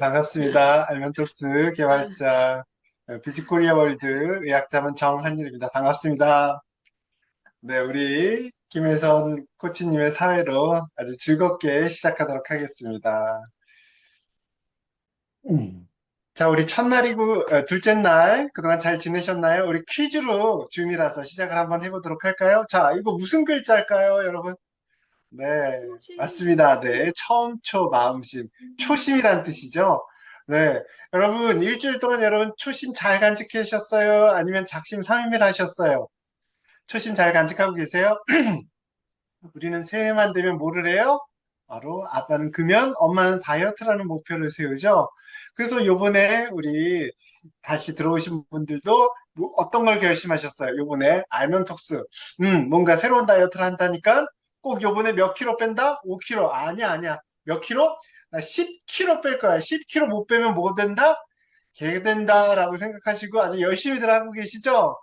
반갑습니다. 알멘톡스 개발자 비즈코리아 월드 의학자문 정한일입니다. 반갑습니다. 네, 우리 김혜선 코치님의 사회로 아주 즐겁게 시작하도록 하겠습니다. 음. 자, 우리 첫날이고 둘째 날 그동안 잘 지내셨나요? 우리 퀴즈로 줌이라서 시작을 한번 해보도록 할까요? 자, 이거 무슨 글자일까요, 여러분? 네, 초심. 맞습니다. 네, 처음 초 마음심, 초심이란 뜻이죠. 네, 여러분 일주일 동안 여러분 초심 잘 간직하셨어요? 아니면 작심삼일 하셨어요? 초심 잘 간직하고 계세요? 우리는 새해만 되면 뭐를 해요? 바로 아빠는 금연, 엄마는 다이어트라는 목표를 세우죠. 그래서 요번에 우리 다시 들어오신 분들도 뭐 어떤 걸 결심하셨어요? 요번에 알면톡스. 뭔가 새로운 다이어트를 한다니까 꼭 요번에 몇 킬로 뺀다? 5킬로. 아니야, 아니야. 몇 킬로? 나 10킬로 뺄 거야. 10킬로 못 빼면 뭐 된다? 개 된다라고 생각하시고 아주 열심히들 하고 계시죠?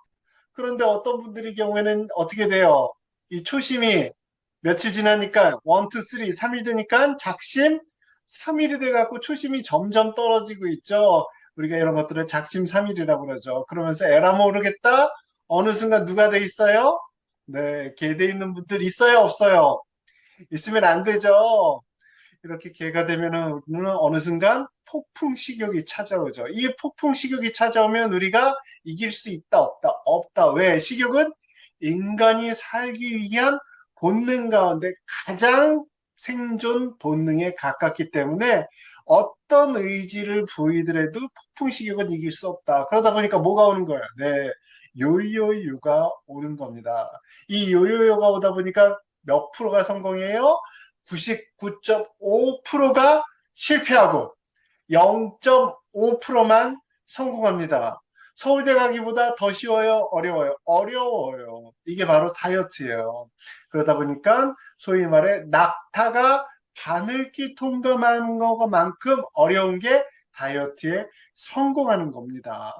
그런데 어떤 분들의 경우에는 어떻게 돼요? 이 초심이 며칠 지나니까 1, 2, 3, 3일 되니까 작심 3일이 돼갖고 초심이 점점 떨어지고 있죠. 우리가 이런 것들을 작심 3일이라고 그러죠. 그러면서 에라 모르겠다. 어느 순간 누가 돼 있어요? 네, 개 돼 있는 분들 있어요, 없어요? 있으면 안 되죠. 이렇게 개가 되면은 우리는 어느 순간 폭풍 식욕이 찾아오죠. 이 폭풍 식욕이 찾아오면 우리가 이길 수 있다, 없다, 없다. 왜? 식욕은 인간이 살기 위한 본능 가운데 가장 생존 본능에 가깝기 때문에 어떤 의지를 보이더라도 폭풍 식욕은 이길 수 없다. 그러다 보니까 뭐가 오는 거예요? 네, 요요요가 오는 겁니다. 이 요요요가 오다 보니까 몇 프로가 성공해요? 99.5%가 실패하고 0.5%만 성공합니다. 서울대 가기보다 더 쉬워요? 어려워요? 어려워요. 이게 바로 다이어트예요. 그러다 보니까 소위 말해 낙타가 바늘기 통과한 것만큼 어려운 게 다이어트에 성공하는 겁니다.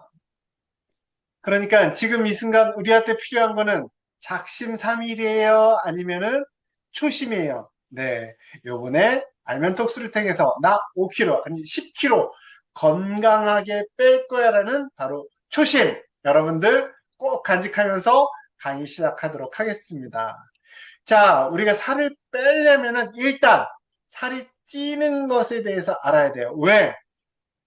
그러니까 지금 이 순간 우리한테 필요한 거는 작심삼일이에요? 아니면은 초심이에요? 네. 요번에 알면톡스를 통해서 나 5kg, 아니 10kg 건강하게 뺄 거야 라는 바로 초심. 여러분들 꼭 간직하면서 강의 시작하도록 하겠습니다. 자, 우리가 살을 빼려면은 일단 살이 찌는 것에 대해서 알아야 돼요. 왜?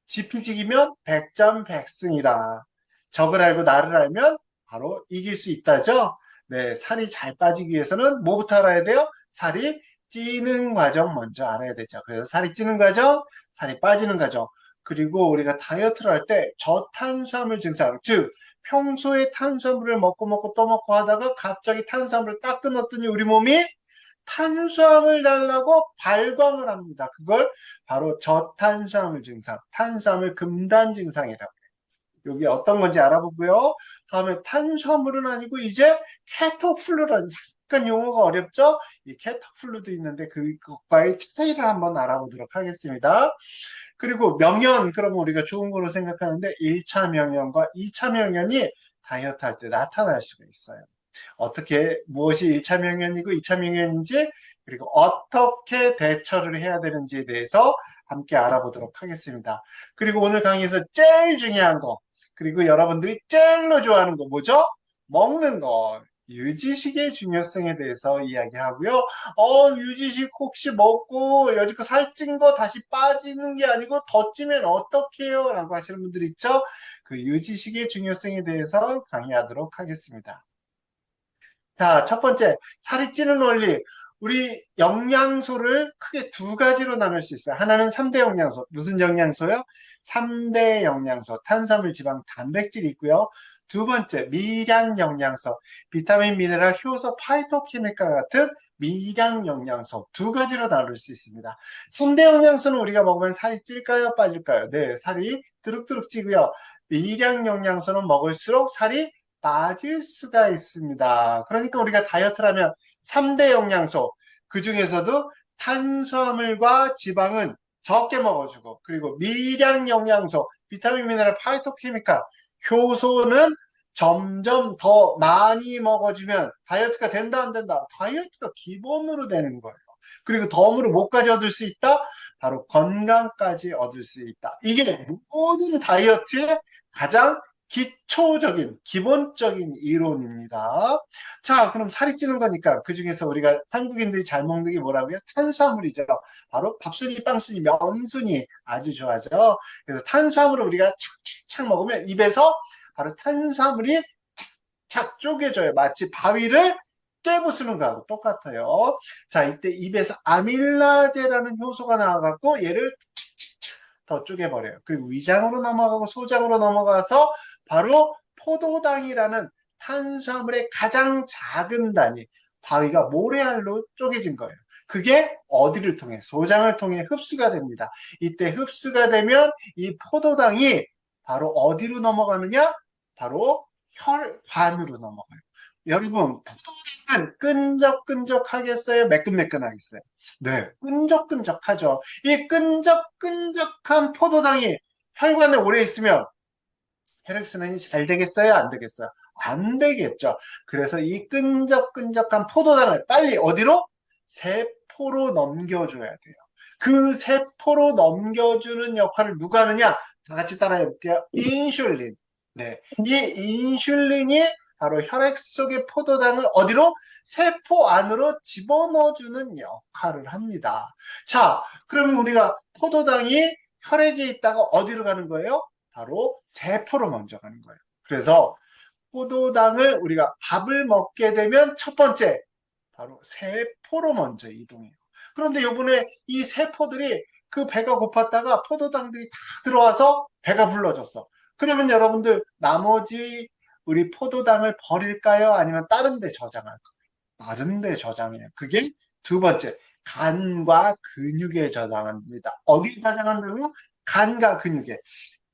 지필지기면 백전백승이라. 적을 알고 나를 알면 바로 이길 수 있다죠. 네, 살이 잘 빠지기 위해서는 뭐부터 알아야 돼요? 살이 찌는 과정 먼저 알아야 되죠. 그래서 살이 찌는 과정, 살이 빠지는 과정. 그리고 우리가 다이어트를 할 때 저탄수화물 증상, 즉 평소에 탄수화물을 먹고 먹고 또 먹고 하다가 갑자기 탄수화물을 딱 끊었더니 우리 몸이 탄수화물 달라고 발광을 합니다. 그걸 바로 저탄수화물 증상, 탄수화물 금단 증상이라고 해요. 이게 어떤 건지 알아보고요. 다음에 탄수화물은 아니고 이제 케토플루라는 약간 용어가 어렵죠? 이 케토플루도 있는데 그것과의 차이를 한번 알아보도록 하겠습니다. 그리고 명연, 그러면 우리가 좋은 거로 생각하는데 1차 명연과 2차 명연이 다이어트 할 때 나타날 수가 있어요. 어떻게 무엇이 1차 명령이고 2차 명령인지 그리고 어떻게 대처를 해야 되는지에 대해서 함께 알아보도록 하겠습니다. 그리고 오늘 강의에서 제일 중요한 거 그리고 여러분들이 제일로 좋아하는 거 뭐죠? 먹는 거. 유지식의 중요성에 대해서 이야기하고요. 유지식 혹시 먹고 여지껏 살찐 거 다시 빠지는 게 아니고 더 찌면 어떡해요? 라고 하시는 분들 있죠? 그 유지식의 중요성에 대해서 강의하도록 하겠습니다. 자, 첫 번째, 살이 찌는 원리. 우리 영양소를 크게 두 가지로 나눌 수 있어요. 하나는 3대 영양소. 무슨 영양소요? 3대 영양소. 탄수화물, 지방, 단백질이 있고요. 두 번째, 미량 영양소. 비타민, 미네랄, 효소, 파이토케미칼 같은 미량 영양소. 두 가지로 나눌 수 있습니다. 3대 영양소는 우리가 먹으면 살이 찔까요? 빠질까요? 네, 살이 뚜룩뚜룩 찌고요. 미량 영양소는 먹을수록 살이 빠질 수가 있습니다. 그러니까 우리가 다이어트를 하면 3대 영양소, 그 중에서도 탄수화물과 지방은 적게 먹어주고, 그리고 미량 영양소, 비타민, 미네랄, 파이토케미칼, 효소는 점점 더 많이 먹어주면 다이어트가 된다, 안 된다? 다이어트가 기본으로 되는 거예요. 그리고 덤으로 뭐까지 얻을 수 있다? 바로 건강까지 얻을 수 있다. 이게 모든 다이어트의 가장 기초적인, 기본적인 이론입니다. 자, 그럼 살이 찌는 거니까 그 중에서 우리가 한국인들이 잘 먹는 게 뭐라고요? 탄수화물이죠. 바로 밥순이, 빵순이, 면순이 아주 좋아하죠. 그래서 탄수화물을 우리가 착착착 먹으면 입에서 바로 탄수화물이 착 쪼개져요. 마치 바위를 깨부수는 거하고 똑같아요. 자, 이때 입에서 아밀라제라는 효소가 나와갖고 얘를 더 쪼개버려요. 그리고 위장으로 넘어가고 소장으로 넘어가서 바로 포도당이라는 탄수화물의 가장 작은 단위, 바위가 모래알로 쪼개진 거예요. 그게 어디를 통해? 소장을 통해 흡수가 됩니다. 이때 흡수가 되면 이 포도당이 바로 어디로 넘어가느냐? 바로 혈관으로 넘어가요. 여러분, 포도당은 끈적끈적하겠어요? 매끈매끈하겠어요? 네, 끈적끈적하죠. 이 끈적끈적한 포도당이 혈관에 오래 있으면 혈액순환이 잘 되겠어요? 안 되겠어요? 안 되겠죠. 그래서 이 끈적끈적한 포도당을 빨리 어디로? 세포로 넘겨줘야 돼요. 그 세포로 넘겨주는 역할을 누가 하느냐? 다 같이 따라해볼게요. 인슐린. 네. 이 인슐린이 바로 혈액 속의 포도당을 어디로? 세포 안으로 집어넣어주는 역할을 합니다. 자, 그러면 우리가 포도당이 혈액에 있다가 어디로 가는 거예요? 바로 세포로 먼저 가는 거예요. 그래서 포도당을 우리가 밥을 먹게 되면 첫 번째, 바로 세포로 먼저 이동해요. 그런데 요번에 이 세포들이 그 배가 고팠다가 포도당들이 다 들어와서 배가 불러졌어. 그러면 여러분들 나머지 우리 포도당을 버릴까요? 아니면 다른 데 저장할까요? 다른 데 저장해요. 그게 두 번째, 간과 근육에 저장합니다. 어디 저장한다고요? 간과 근육에.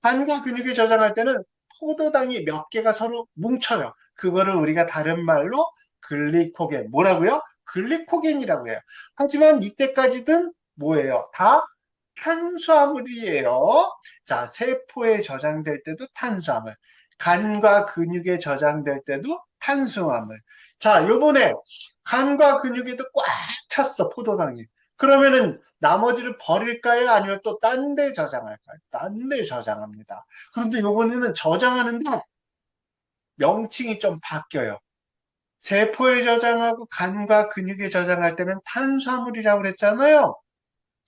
간과 근육에 저장할 때는 포도당이 몇 개가 서로 뭉쳐요. 그거를 우리가 다른 말로 글리코겐. 뭐라고요? 글리코겐이라고 해요. 하지만 이때까지는 뭐예요? 다 탄수화물이에요. 자, 세포에 저장될 때도 탄수화물. 간과 근육에 저장될 때도 탄수화물. 자, 요번에 간과 근육에도 꽉 찼어, 포도당이. 그러면은 나머지를 버릴까요? 아니면 또 딴 데 저장할까요? 딴 데 저장합니다. 그런데 요번에는 저장하는데 명칭이 좀 바뀌어요. 세포에 저장하고 간과 근육에 저장할 때는 탄수화물이라고 그랬잖아요.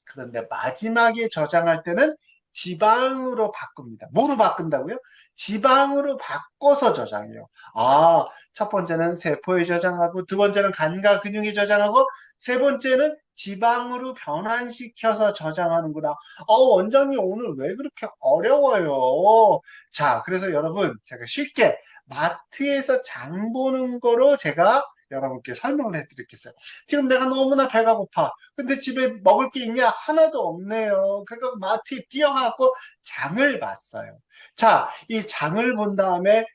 그런데 마지막에 저장할 때는 지방으로 바꿉니다. 뭐로 바꾼다고요? 지방으로 바꿔서 저장해요. 아, 첫 번째는 세포에 저장하고, 두 번째는 간과 근육에 저장하고, 세 번째는 지방으로 변환시켜서 저장하는구나. 원장님 오늘 왜 그렇게 어려워요? 자, 그래서 여러분, 제가 쉽게 마트에서 장 보는 거로 제가 여러분께 설명을 해드리겠어요. 지금 내가 너무나 배가 고파. 근데 집에 먹을 게 있냐? 하나도 없네요. 그러니까 마트에 뛰어가고 장을 봤어요. 자, 이 장을 본 다음에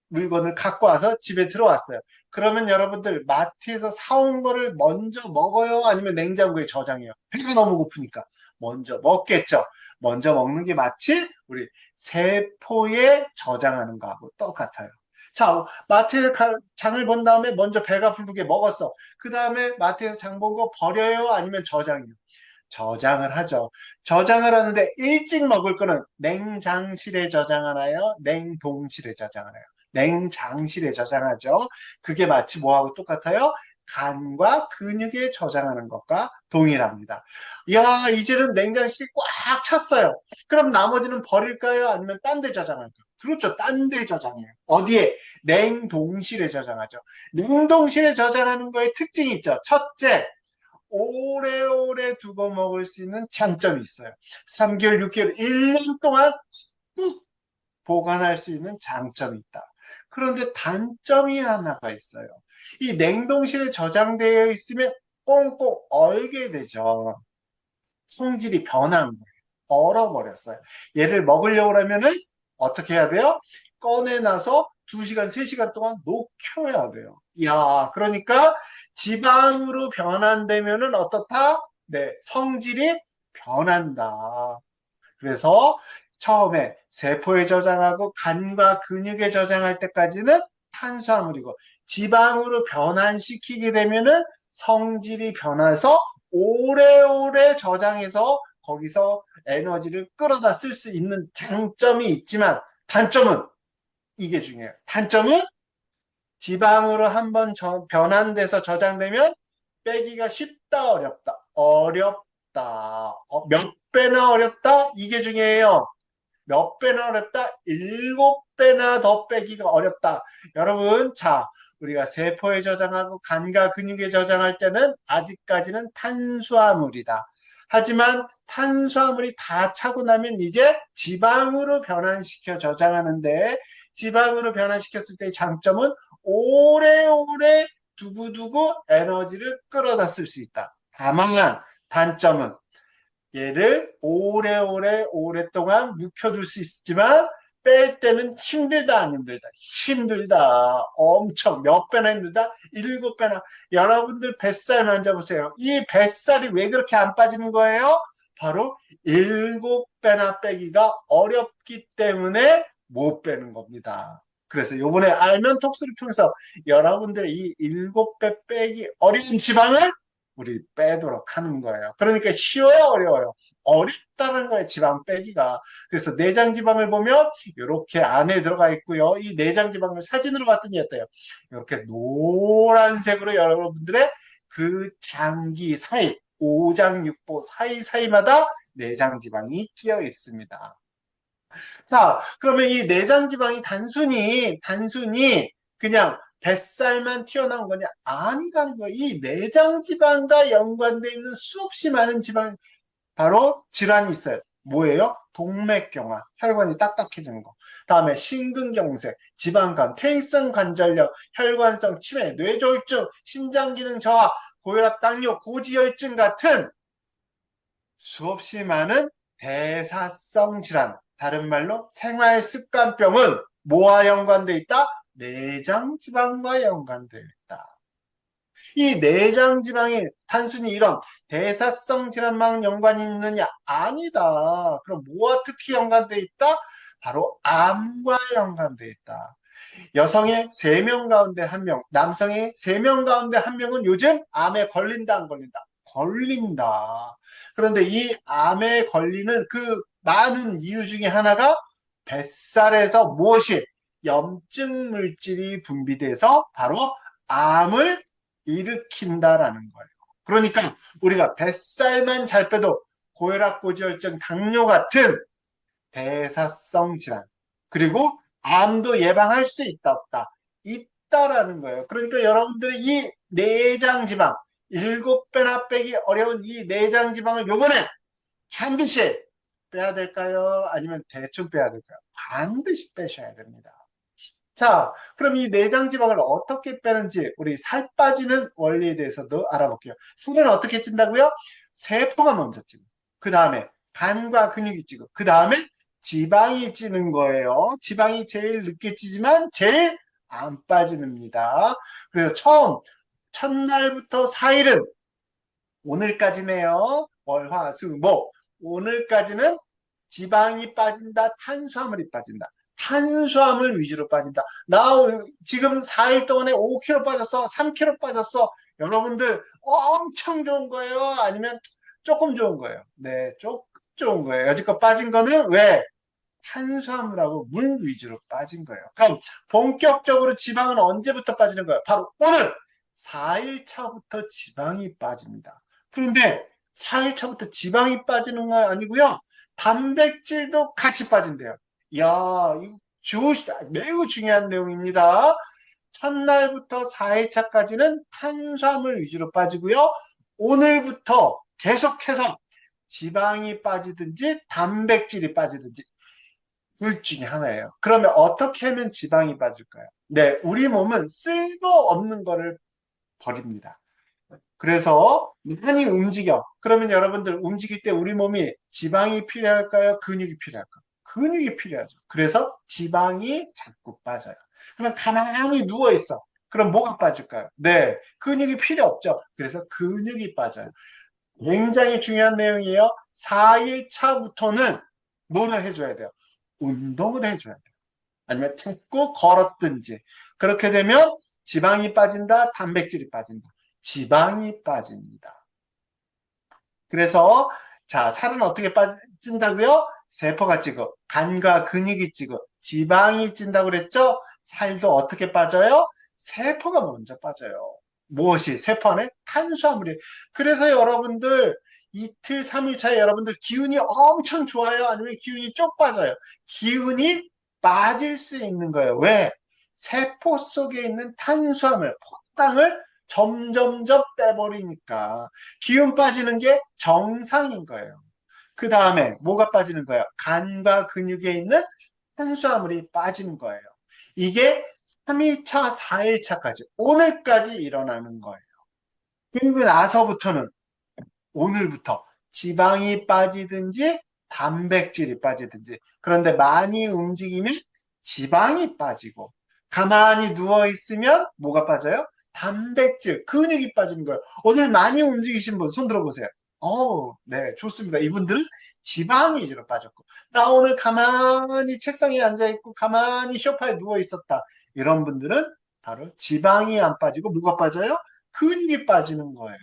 물건을 갖고 와서 집에 들어왔어요. 그러면 여러분들 마트에서 사온 거를 먼저 먹어요? 아니면 냉장고에 저장해요? 배가 너무 고프니까. 먼저 먹겠죠. 먼저 먹는 게 마치 우리 세포에 저장하는 거하고 똑같아요. 자, 마트에 장을 본 다음에 먼저 배가 부르게 먹었어. 그 다음에 마트에서 장 본 거 버려요? 아니면 저장해요? 저장을 하죠. 저장을 하는데 일찍 먹을 거는 냉장실에 저장하나요? 냉동실에 저장하나요? 냉장실에 저장하죠. 그게 마치 뭐하고 똑같아요? 간과 근육에 저장하는 것과 동일합니다. 야, 이제는 냉장실이 꽉 찼어요. 그럼 나머지는 버릴까요? 아니면 딴 데 저장할까요? 그렇죠. 딴 데 저장해요. 어디에? 냉동실에 저장하죠. 냉동실에 저장하는 거에 특징이 있죠. 첫째, 오래오래 두고 먹을 수 있는 장점이 있어요. 3개월, 6개월, 1년 동안 꾹 보관할 수 있는 장점이 있다. 그런데 단점이 하나가 있어요. 이 냉동실에 저장되어 있으면 꽁꽁 얼게 되죠. 성질이 변한 거예요. 얼어버렸어요. 얘를 먹으려고 하면은 어떻게 해야 돼요? 꺼내놔서 2시간, 3시간 동안 녹여야 돼요. 이야, 그러니까 지방으로 변환되면은 어떻다? 네, 성질이 변한다. 그래서 처음에 세포에 저장하고 간과 근육에 저장할 때까지는 탄수화물이고 지방으로 변환시키게 되면은 성질이 변해서 오래오래 저장해서 거기서 에너지를 끌어다 쓸 수 있는 장점이 있지만 단점은 이게 중요해요. 단점은 지방으로 한번 변환돼서 저장되면 빼기가 쉽다, 어렵다. 어렵다. 몇 배나 어렵다? 이게 중요해요. 몇 배나 어렵다? 7배나 더 빼기가 어렵다. 여러분, 자, 우리가 세포에 저장하고 간과 근육에 저장할 때는 아직까지는 탄수화물이다. 하지만 탄수화물이 다 차고 나면 이제 지방으로 변환시켜 저장하는데 지방으로 변환시켰을 때의 장점은 오래오래 두고두고 에너지를 끌어다 쓸 수 있다. 다만 단점은 얘를 오래오래 오랫동안 묵혀둘 수 있지만 뺄 때는 힘들다 안 힘들다? 힘들다. 엄청 몇 배나 힘들다? 7배나. 여러분들 뱃살 만져보세요. 이 뱃살이 왜 그렇게 안 빠지는 거예요? 바로 7배나 빼기가 어렵기 때문에 못 빼는 겁니다. 그래서 요번에 알면 톡스를 통해서 여러분들의 이 7배 빼기 어려운 지방을 우리 빼도록 하는 거예요. 그러니까 쉬워요, 어려워요? 어렵다는 거예요, 지방 빼기가. 그래서 내장 지방을 보면 이렇게 안에 들어가 있고요. 이 내장 지방을 사진으로 봤더니 어때요? 이렇게 노란색으로 여러분들의 그 장기 사이, 오장육부 사이사이마다 내장 지방이 끼어 있습니다. 자, 그러면 이 내장 지방이 단순히 그냥 뱃살만 튀어나온 거냐? 아니라는 거예요. 이 내장 지방과 연관되어 있는 수없이 많은 지방, 바로 질환이 있어요. 뭐예요? 동맥경화, 혈관이 딱딱해지는 거. 다음에 심근경색, 지방간, 퇴행성 관절염, 혈관성 치매, 뇌졸중, 신장기능 저하, 고혈압, 당뇨, 고지혈증 같은 수없이 많은 대사성 질환, 다른 말로 생활습관병은 뭐와 연관되어 있다? 내장지방과 연관되어 있다. 이 내장지방이 단순히 이런 대사성 질환만 연관이 있느냐? 아니다. 그럼 뭐와 특히 연관되어 있다? 바로 암과 연관되어 있다. 여성의 3명 가운데 1명, 남성의 3명 가운데 1명은 요즘 암에 걸린다, 안 걸린다? 걸린다. 그런데 이 암에 걸리는 그 많은 이유 중에 하나가 뱃살에서 무엇이 염증 물질이 분비돼서 바로 암을 일으킨다라는 거예요. 그러니까 우리가 뱃살만 잘 빼도 고혈압, 고지혈증, 당뇨 같은 대사성 질환, 그리고 암도 예방할 수 있다, 없다? 있다라는 거예요. 그러니까 여러분들의 이 내장지방, 7배나 빼기 어려운 이 내장지방을 요번에 반드시 빼야 될까요? 아니면 대충 빼야 될까요? 반드시 빼셔야 됩니다. 자, 그럼 이 내장지방을 어떻게 빼는지 우리 살 빠지는 원리에 대해서도 알아볼게요. 살은 어떻게 찐다고요? 세포가 먼저 찌고, 그 다음에 간과 근육이 찌고, 그 다음에 지방이 찌는 거예요. 지방이 제일 늦게 찌지만 제일 안 빠집니다. 그래서 첫날부터 4일은 오늘까지네요. 월, 화, 수, 목. 오늘까지는 지방이 빠진다, 탄수화물이 빠진다. 탄수화물 위주로 빠진다. 나 지금 4일 동안에 5kg 빠졌어, 3kg 빠졌어. 여러분들 엄청 좋은 거예요? 아니면 조금 좋은 거예요? 네, 조금 좋은 거예요. 여지껏 빠진 거는 왜? 탄수화물하고 물 위주로 빠진 거예요. 그럼 본격적으로 지방은 언제부터 빠지는 거예요? 바로 오늘 4일 차부터 지방이 빠집니다. 그런데 4일 차부터 지방이 빠지는 거 아니고요. 단백질도 같이 빠진대요. 이야, 이거 매우 중요한 내용입니다. 첫날부터 4일 차까지는 탄수화물 위주로 빠지고요. 오늘부터 계속해서 지방이 빠지든지 단백질이 빠지든지 둘 중에 하나예요. 그러면 어떻게 하면 지방이 빠질까요? 네, 우리 몸은 쓸모없는 거를 버립니다. 그래서 많이 움직여. 그러면 여러분들 움직일 때 우리 몸이 지방이 필요할까요? 근육이 필요할까요? 근육이 필요하죠. 그래서 지방이 자꾸 빠져요. 그럼 가만히 누워 있어. 그럼 뭐가 빠질까요? 네, 근육이 필요 없죠. 그래서 근육이 빠져요. 굉장히 중요한 내용이에요. 4일 차부터는 뭐를 해줘야 돼요? 운동을 해줘야 돼요. 아니면 자꾸 걸었든지. 그렇게 되면 지방이 빠진다, 단백질이 빠진다. 지방이 빠집니다. 그래서 자, 살은 어떻게 빠진다고요? 세포가 찌고 간과 근육이 찌고 지방이 찐다고 그랬죠? 살도 어떻게 빠져요? 세포가 먼저 빠져요. 무엇이? 세포 안에 탄수화물이. 그래서 여러분들 이틀, 3일 차에 여러분들 기운이 엄청 좋아요? 아니면 기운이 쪽 빠져요? 기운이 빠질 수 있는 거예요. 왜? 세포 속에 있는 탄수화물, 포당을 점점점 빼버리니까 기운 빠지는 게 정상인 거예요. 그 다음에 뭐가 빠지는 거예요? 간과 근육에 있는 탄수화물이 빠지는 거예요. 이게 3일차, 4일차까지, 오늘까지 일어나는 거예요. 그리고 나서부터는 오늘부터 지방이 빠지든지 단백질이 빠지든지 그런데 많이 움직이면 지방이 빠지고 가만히 누워 있으면 뭐가 빠져요? 단백질, 근육이 빠지는 거예요. 오늘 많이 움직이신 분 손 들어보세요. 네, 좋습니다. 이분들은 지방이 위주로 빠졌고 나 오늘 가만히 책상에 앉아있고 가만히 소파에 누워 있었다. 이런 분들은 바로 지방이 안 빠지고 뭐가 빠져요? 근육이 빠지는 거예요.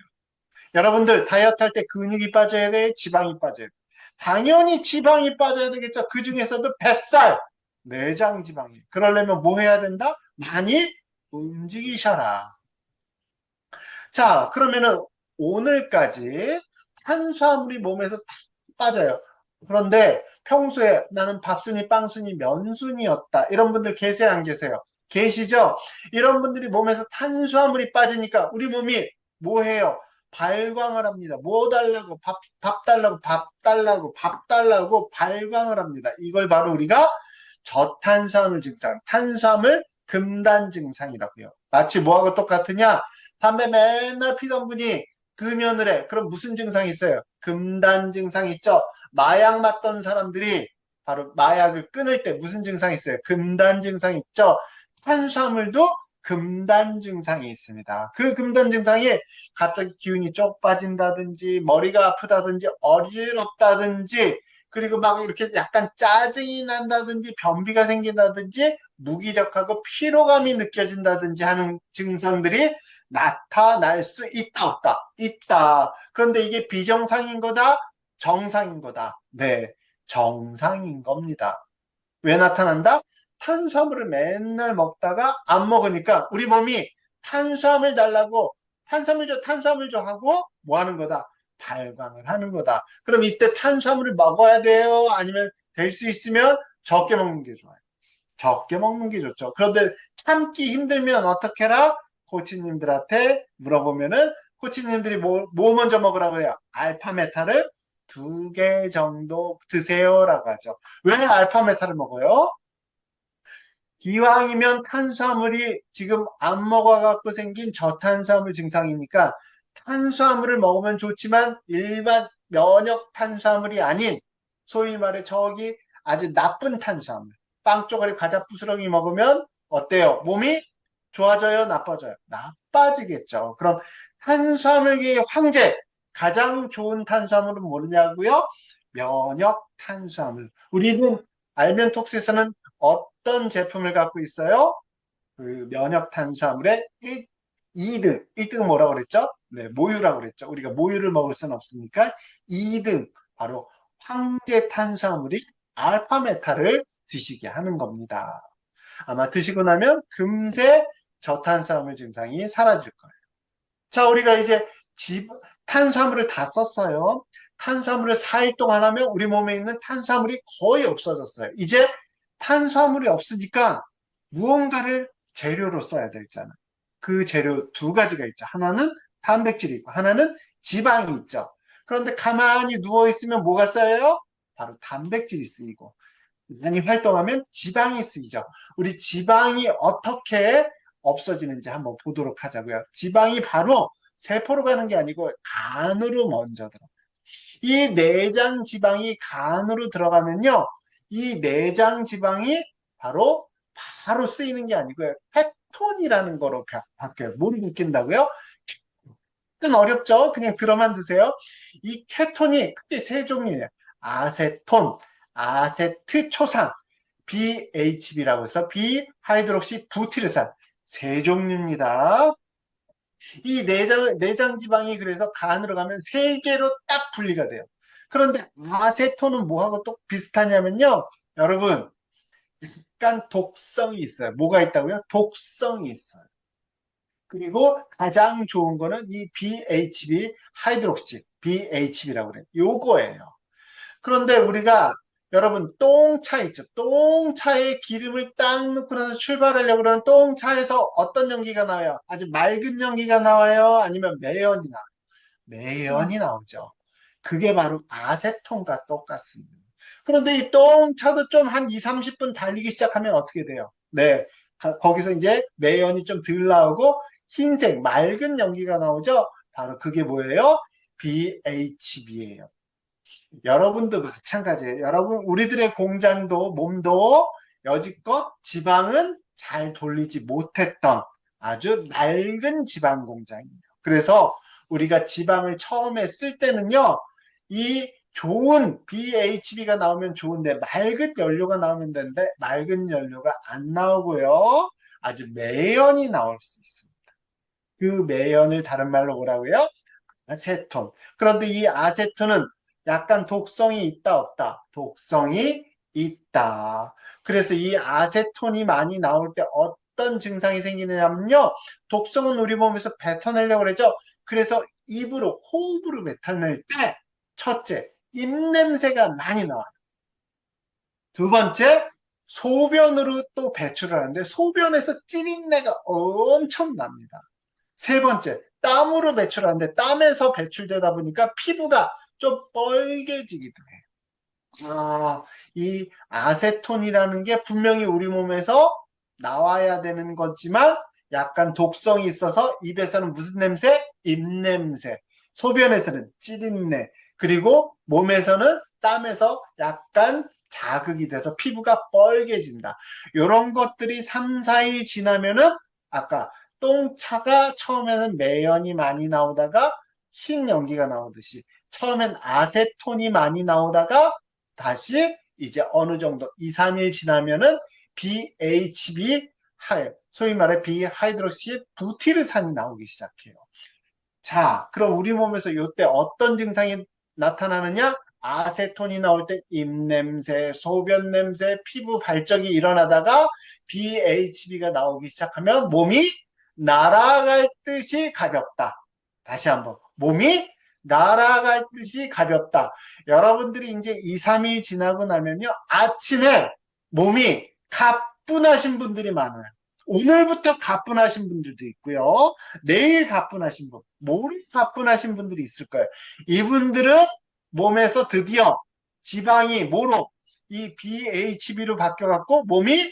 여러분들 다이어트 할 때 근육이 빠져야 돼? 지방이 빠져야 돼? 당연히 지방이 빠져야 되겠죠. 그 중에서도 뱃살, 내장 지방이. 그러려면 뭐 해야 된다? 많이 움직이셔라. 자, 그러면은 오늘까지 탄수화물이 몸에서 다 빠져요. 그런데 평소에 나는 밥순이, 빵순이, 면순이었다. 이런 분들 계세요, 안 계세요? 계시죠? 이런 분들이 몸에서 탄수화물이 빠지니까 우리 몸이 뭐 해요? 발광을 합니다. 뭐 달라고? 밥 달라고, 밥 달라고, 밥 달라고 발광을 합니다. 이걸 바로 우리가 저탄수화물 증상, 탄수화물 금단 증상이라고요. 마치 뭐하고 똑같으냐? 담배 맨날 피던 분이 금연을 해. 그럼 무슨 증상이 있어요? 금단 증상 있죠? 마약 맞던 사람들이 바로 마약을 끊을 때 무슨 증상이 있어요? 금단 증상이 있죠? 탄수화물도 금단 증상이 있습니다. 그 금단 증상이 갑자기 기운이 쪽 빠진다든지 머리가 아프다든지 어지럽다든지 그리고 막 이렇게 약간 짜증이 난다든지 변비가 생긴다든지 무기력하고 피로감이 느껴진다든지 하는 증상들이 나타날 수 있다, 없다? 있다. 그런데 이게 비정상인 거다? 정상인 거다? 네, 정상인 겁니다. 왜 나타난다? 탄수화물을 맨날 먹다가 안 먹으니까 우리 몸이 탄수화물 달라고 탄수화물 줘, 탄수화물 줘 하고 뭐 하는 거다? 발광을 하는 거다. 그럼 이때 탄수화물을 먹어야 돼요? 아니면 될 수 있으면 적게 먹는 게 좋아요. 적게 먹는 게 좋죠. 그런데 참기 힘들면 어떻게 해라? 코치님들한테 물어보면은 코치님들이 뭐 먼저 먹으라고 그래요? 알파메타를 2개 정도 드세요라고 하죠. 왜 알파메타를 먹어요? 기왕이면 탄수화물이 지금 안 먹어갖고 생긴 저탄수화물 증상이니까 탄수화물을 먹으면 좋지만 일반 면역 탄수화물이 아닌 소위 말해 저기 아주 나쁜 탄수화물 빵 쪼가리 과자 부스러기 먹으면 어때요? 몸이 좋아져요? 나빠져요? 나빠지겠죠. 그럼 탄수화물계의 황제 가장 좋은 탄수화물은 뭐냐고요? 면역 탄수화물. 우리는 알면톡스에서는 어떤 제품을 갖고 있어요? 그 면역 탄수화물의 2등. 1등은 뭐라고 그랬죠? 네, 모유라고 그랬죠. 우리가 모유를 먹을 수는 없으니까 2등. 바로 황제 탄수화물이 알파메타를 드시게 하는 겁니다. 아마 드시고 나면 금세 저탄수화물 증상이 사라질 거예요. 자, 우리가 이제 탄수화물을 다 썼어요. 탄수화물을 4일 동안 하면 우리 몸에 있는 탄수화물이 거의 없어졌어요. 이제 탄수화물이 없으니까 무언가를 재료로 써야 되잖아요. 그 재료 2가지가 있죠. 하나는 단백질이 있고 하나는 지방이 있죠. 그런데 가만히 누워있으면 뭐가 쌓여요? 바로 단백질이 쓰이고 많이 활동하면 지방이 쓰이죠. 우리 지방이 어떻게 없어지는지 한번 보도록 하자고요. 지방이 바로 세포로 가는 게 아니고 간으로 먼저 들어가요. 이 내장 지방이 간으로 들어가면요. 이 내장 지방이 바로 쓰이는 게 아니고요. 케톤이라는 거로 바뀌어요. 뭐를 느낀다고요? 좀 어렵죠? 그냥 들어만 두세요. 이 케톤이 크게 3종류예요. 아세톤, 아세트초산, BHB라고 해서 비하이드록시 부티르산 3종류입니다. 이 내장 지방이 그래서 간으로 가면 세 개로 딱 분리가 돼요. 그런데 아세톤은 뭐하고 또 비슷하냐면요. 여러분, 약간 독성이 있어요. 뭐가 있다고요? 독성이 있어요. 그리고 가장 좋은 거는 이 BHB, 하이드록시, BHB라고 그래요. 요거예요. 그런데 우리가 여러분 똥차 있죠. 똥차에 기름을 딱 넣고 나서 출발하려고 그러면 똥차에서 어떤 연기가 나와요? 아주 맑은 연기가 나와요? 아니면 매연이 나와요? 매연이 나오죠. 그게 바로 아세톤과 똑같습니다. 그런데 이 똥차도 좀 한 2, 30분 달리기 시작하면 어떻게 돼요? 네. 거기서 이제 매연이 좀 덜 나오고 흰색 맑은 연기가 나오죠? 바로 그게 뭐예요? BHB예요. 여러분도 마찬가지예요. 여러분, 우리들의 공장도 몸도 여지껏 지방은 잘 돌리지 못했던 아주 낡은 지방 공장이에요. 그래서 우리가 지방을 처음에 쓸 때는요, 이 좋은 BHB가 나오면 좋은데 맑은 연료가 나오면 되는데 맑은 연료가 안 나오고요. 아주 매연이 나올 수 있습니다. 그 매연을 다른 말로 뭐라고요? 아세톤. 그런데 이 아세톤은 약간 독성이 있다, 없다? 독성이 있다. 그래서 이 아세톤이 많이 나올 때 어떤 증상이 생기느냐면요. 독성은 우리 몸에서 뱉어내려고 그러죠. 그래서 입으로, 호흡으로 뱉어낼 때, 첫째, 입냄새가 많이 나와요. 두 번째, 소변으로 또 배출을 하는데, 소변에서 찌린내가 엄청 납니다. 세 번째, 땀으로 배출하는데 땀에서 배출되다 보니까 피부가 좀 뻘개지기도 해요. 이 아세톤이라는 게 분명히 우리 몸에서 나와야 되는 거지만 약간 독성이 있어서 입에서는 무슨 냄새? 입냄새. 소변에서는 찌린내. 그리고 몸에서는 땀에서 약간 자극이 돼서 피부가 뻘개진다. 이런 것들이 3, 4일 지나면은 아까 똥차가 처음에는 매연이 많이 나오다가 흰 연기가 나오듯이 처음엔 아세톤이 많이 나오다가 다시 이제 어느 정도 2, 3일 지나면은 BHB, 소위 말해 비하이드로시 부티르산이 나오기 시작해요. 자, 그럼 우리 몸에서 이때 어떤 증상이 나타나느냐? 아세톤이 나올 때 입냄새, 소변 냄새, 피부 발적이 일어나다가 BHB가 나오기 시작하면 몸이 날아갈 듯이 가볍다. 다시 한번. 몸이 날아갈 듯이 가볍다. 여러분들이 이제 2, 3일 지나고 나면요. 아침에 몸이 가뿐하신 분들이 많아요. 오늘부터 가뿐하신 분들도 있고요. 내일 가뿐하신 분, 모레 가뿐하신 분들이 있을 거예요. 이분들은 몸에서 드디어 지방이 뭐로 이 BHB로 바뀌어갖고 몸이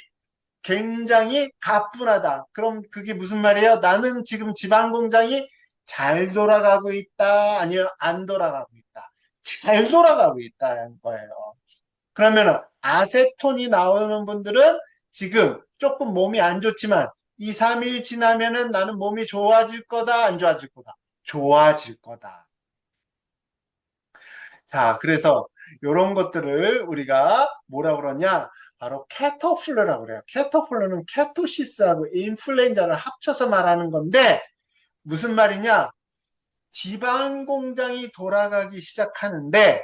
굉장히 가뿐하다. 그럼 그게 무슨 말이에요? 나는 지금 지방 공장이 잘 돌아가고 있다. 아니면 안 돌아가고 있다. 잘 돌아가고 있다는 거예요. 그러면 아세톤이 나오는 분들은 지금 조금 몸이 안 좋지만 2, 3일 지나면은 나는 몸이 좋아질 거다, 안 좋아질 거다? 좋아질 거다. 자, 그래서 이런 것들을 우리가 뭐라 그러냐? 바로 케토플루라고 그래요. 케토플루는 케토시스하고 인플루엔자를 합쳐서 말하는 건데 무슨 말이냐? 지방 공장이 돌아가기 시작하는데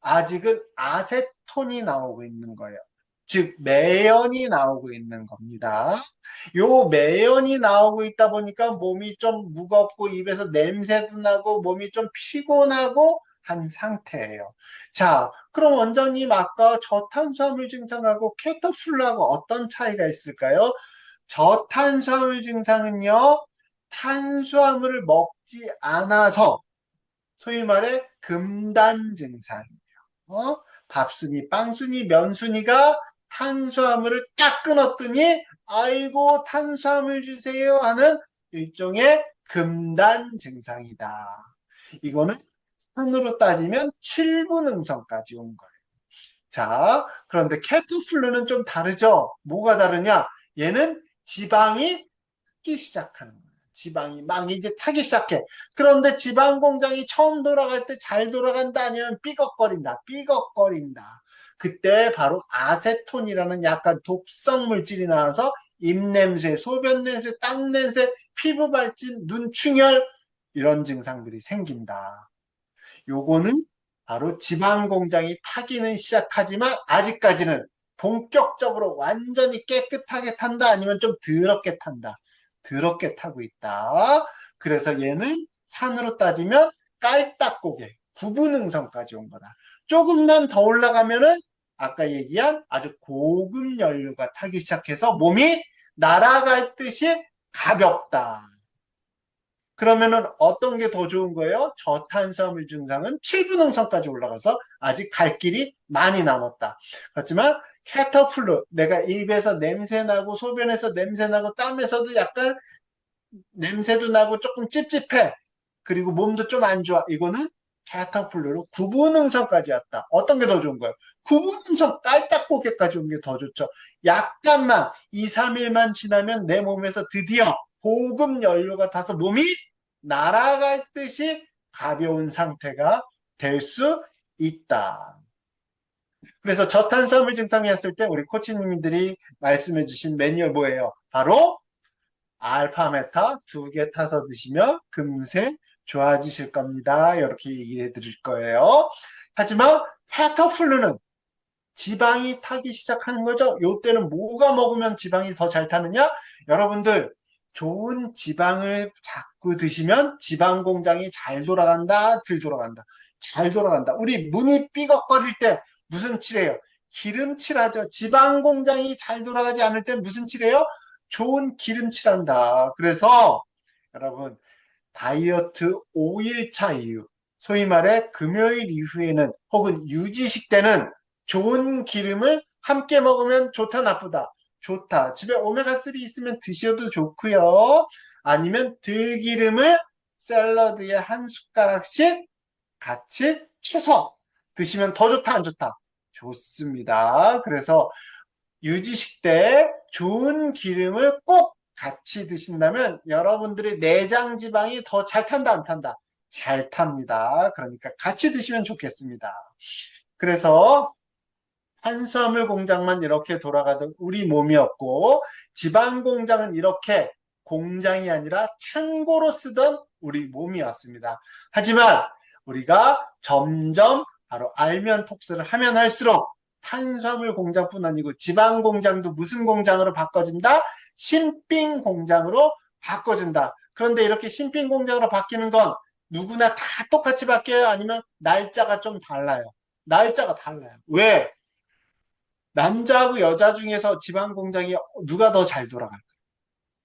아직은 아세톤이 나오고 있는 거예요. 즉 매연이 나오고 있는 겁니다. 요 매연이 나오고 있다 보니까 몸이 좀 무겁고 입에서 냄새도 나고 몸이 좀 피곤하고 한 상태예요. 자, 그럼 원장님 아까 저탄수화물 증상하고 케토플루하고 어떤 차이가 있을까요? 저탄수화물 증상은요, 탄수화물을 먹지 않아서 소위 말해 금단 증상. 밥순이, 빵순이, 면순이가 탄수화물을 딱 끊었더니 아이고 탄수화물 주세요 하는 일종의 금단 증상이다. 이거는 산으로 따지면 7분 응성까지 온 거예요. 자, 그런데 케토플루는 좀 다르죠? 뭐가 다르냐? 얘는 지방이 기 시작하는 거예요. 지방이 막 이제 타기 시작해. 그런데 지방 공장이 처음 돌아갈 때 잘 돌아간다 아니면 삐걱거린다. 삐걱거린다. 그때 바로 아세톤이라는 약간 독성 물질이 나와서 입냄새, 소변 냄새, 땀 냄새, 피부 발진, 눈 충혈 이런 증상들이 생긴다. 요거는 바로 지방 공장이 타기는 시작하지만 아직까지는 본격적으로 완전히 깨끗하게 탄다 아니면 좀 더럽게 탄다. 더럽게 타고 있다. 그래서 얘는 산으로 따지면 깔딱고개, 구분응선까지 온 거다. 조금만 더 올라가면은 아까 얘기한 아주 고급 연료가 타기 시작해서 몸이 날아갈 듯이 가볍다. 그러면은 어떤 게 더 좋은 거예요? 저탄수화물 증상은 7분응선까지 올라가서 아직 갈 길이 많이 남았다. 그렇지만 캐터플루, 내가 입에서 냄새 나고 소변에서 냄새 나고 땀에서도 약간 냄새도 나고 조금 찝찝해. 그리고 몸도 좀 안 좋아. 이거는 캐터플루로 9분응선까지 왔다. 어떤 게 더 좋은 거예요? 9분응선 깔딱고개까지 온 게 더 좋죠. 약간만 2, 3일만 지나면 내 몸에서 드디어 고급 연료가 타서 몸이 날아갈 듯이 가벼운 상태가 될 수 있다. 그래서 저탄수화물 증상이었을 때 우리 코치님들이 말씀해 주신 매뉴얼 뭐예요? 바로 알파메타 2개 타서 드시면 금세 좋아지실 겁니다. 이렇게 얘기해 드릴 거예요. 하지만 페터플루는 지방이 타기 시작하는 거죠. 요때는 뭐가 먹으면 지방이 더 잘 타느냐? 여러분들 좋은 지방을 자꾸 드시면 지방 공장이 잘 돌아간다, 덜 돌아간다. 잘 돌아간다. 우리 문이 삐걱거릴 때 무슨 칠해요? 기름칠하죠. 지방 공장이 잘 돌아가지 않을 때 무슨 칠해요? 좋은 기름칠한다. 그래서 여러분 다이어트 5일차 이후, 소위 말해 금요일 이후에는 혹은 유지식 때는 좋은 기름을 함께 먹으면 좋다, 나쁘다. 좋다. 집에 오메가3 있으면 드셔도 좋고요. 아니면 들기름을 샐러드에 한 숟가락씩 같이 쳐서 드시면 더 좋다, 안 좋다? 좋습니다. 그래서 유지식 때 좋은 기름을 꼭 같이 드신다면 여러분들의 내장 지방이 더 잘 탄다, 안 탄다? 잘 탑니다. 그러니까 같이 드시면 좋겠습니다. 그래서 탄수화물 공장만 이렇게 돌아가던 우리 몸이었고 지방 공장은 이렇게 공장이 아니라 창고로 쓰던 우리 몸이었습니다. 하지만 우리가 점점 바로 알면 톡스를 하면 할수록 탄수화물 공장뿐 아니고 지방 공장도 무슨 공장으로 바꿔진다? 신빙 공장으로 바꿔준다. 그런데 이렇게 신빙 공장으로 바뀌는 건 누구나 다 똑같이 바뀌어요? 아니면 날짜가 좀 달라요? 날짜가 달라요. 왜? 남자하고 여자 중에서 지방 공장이 누가 더 잘 돌아갈까요?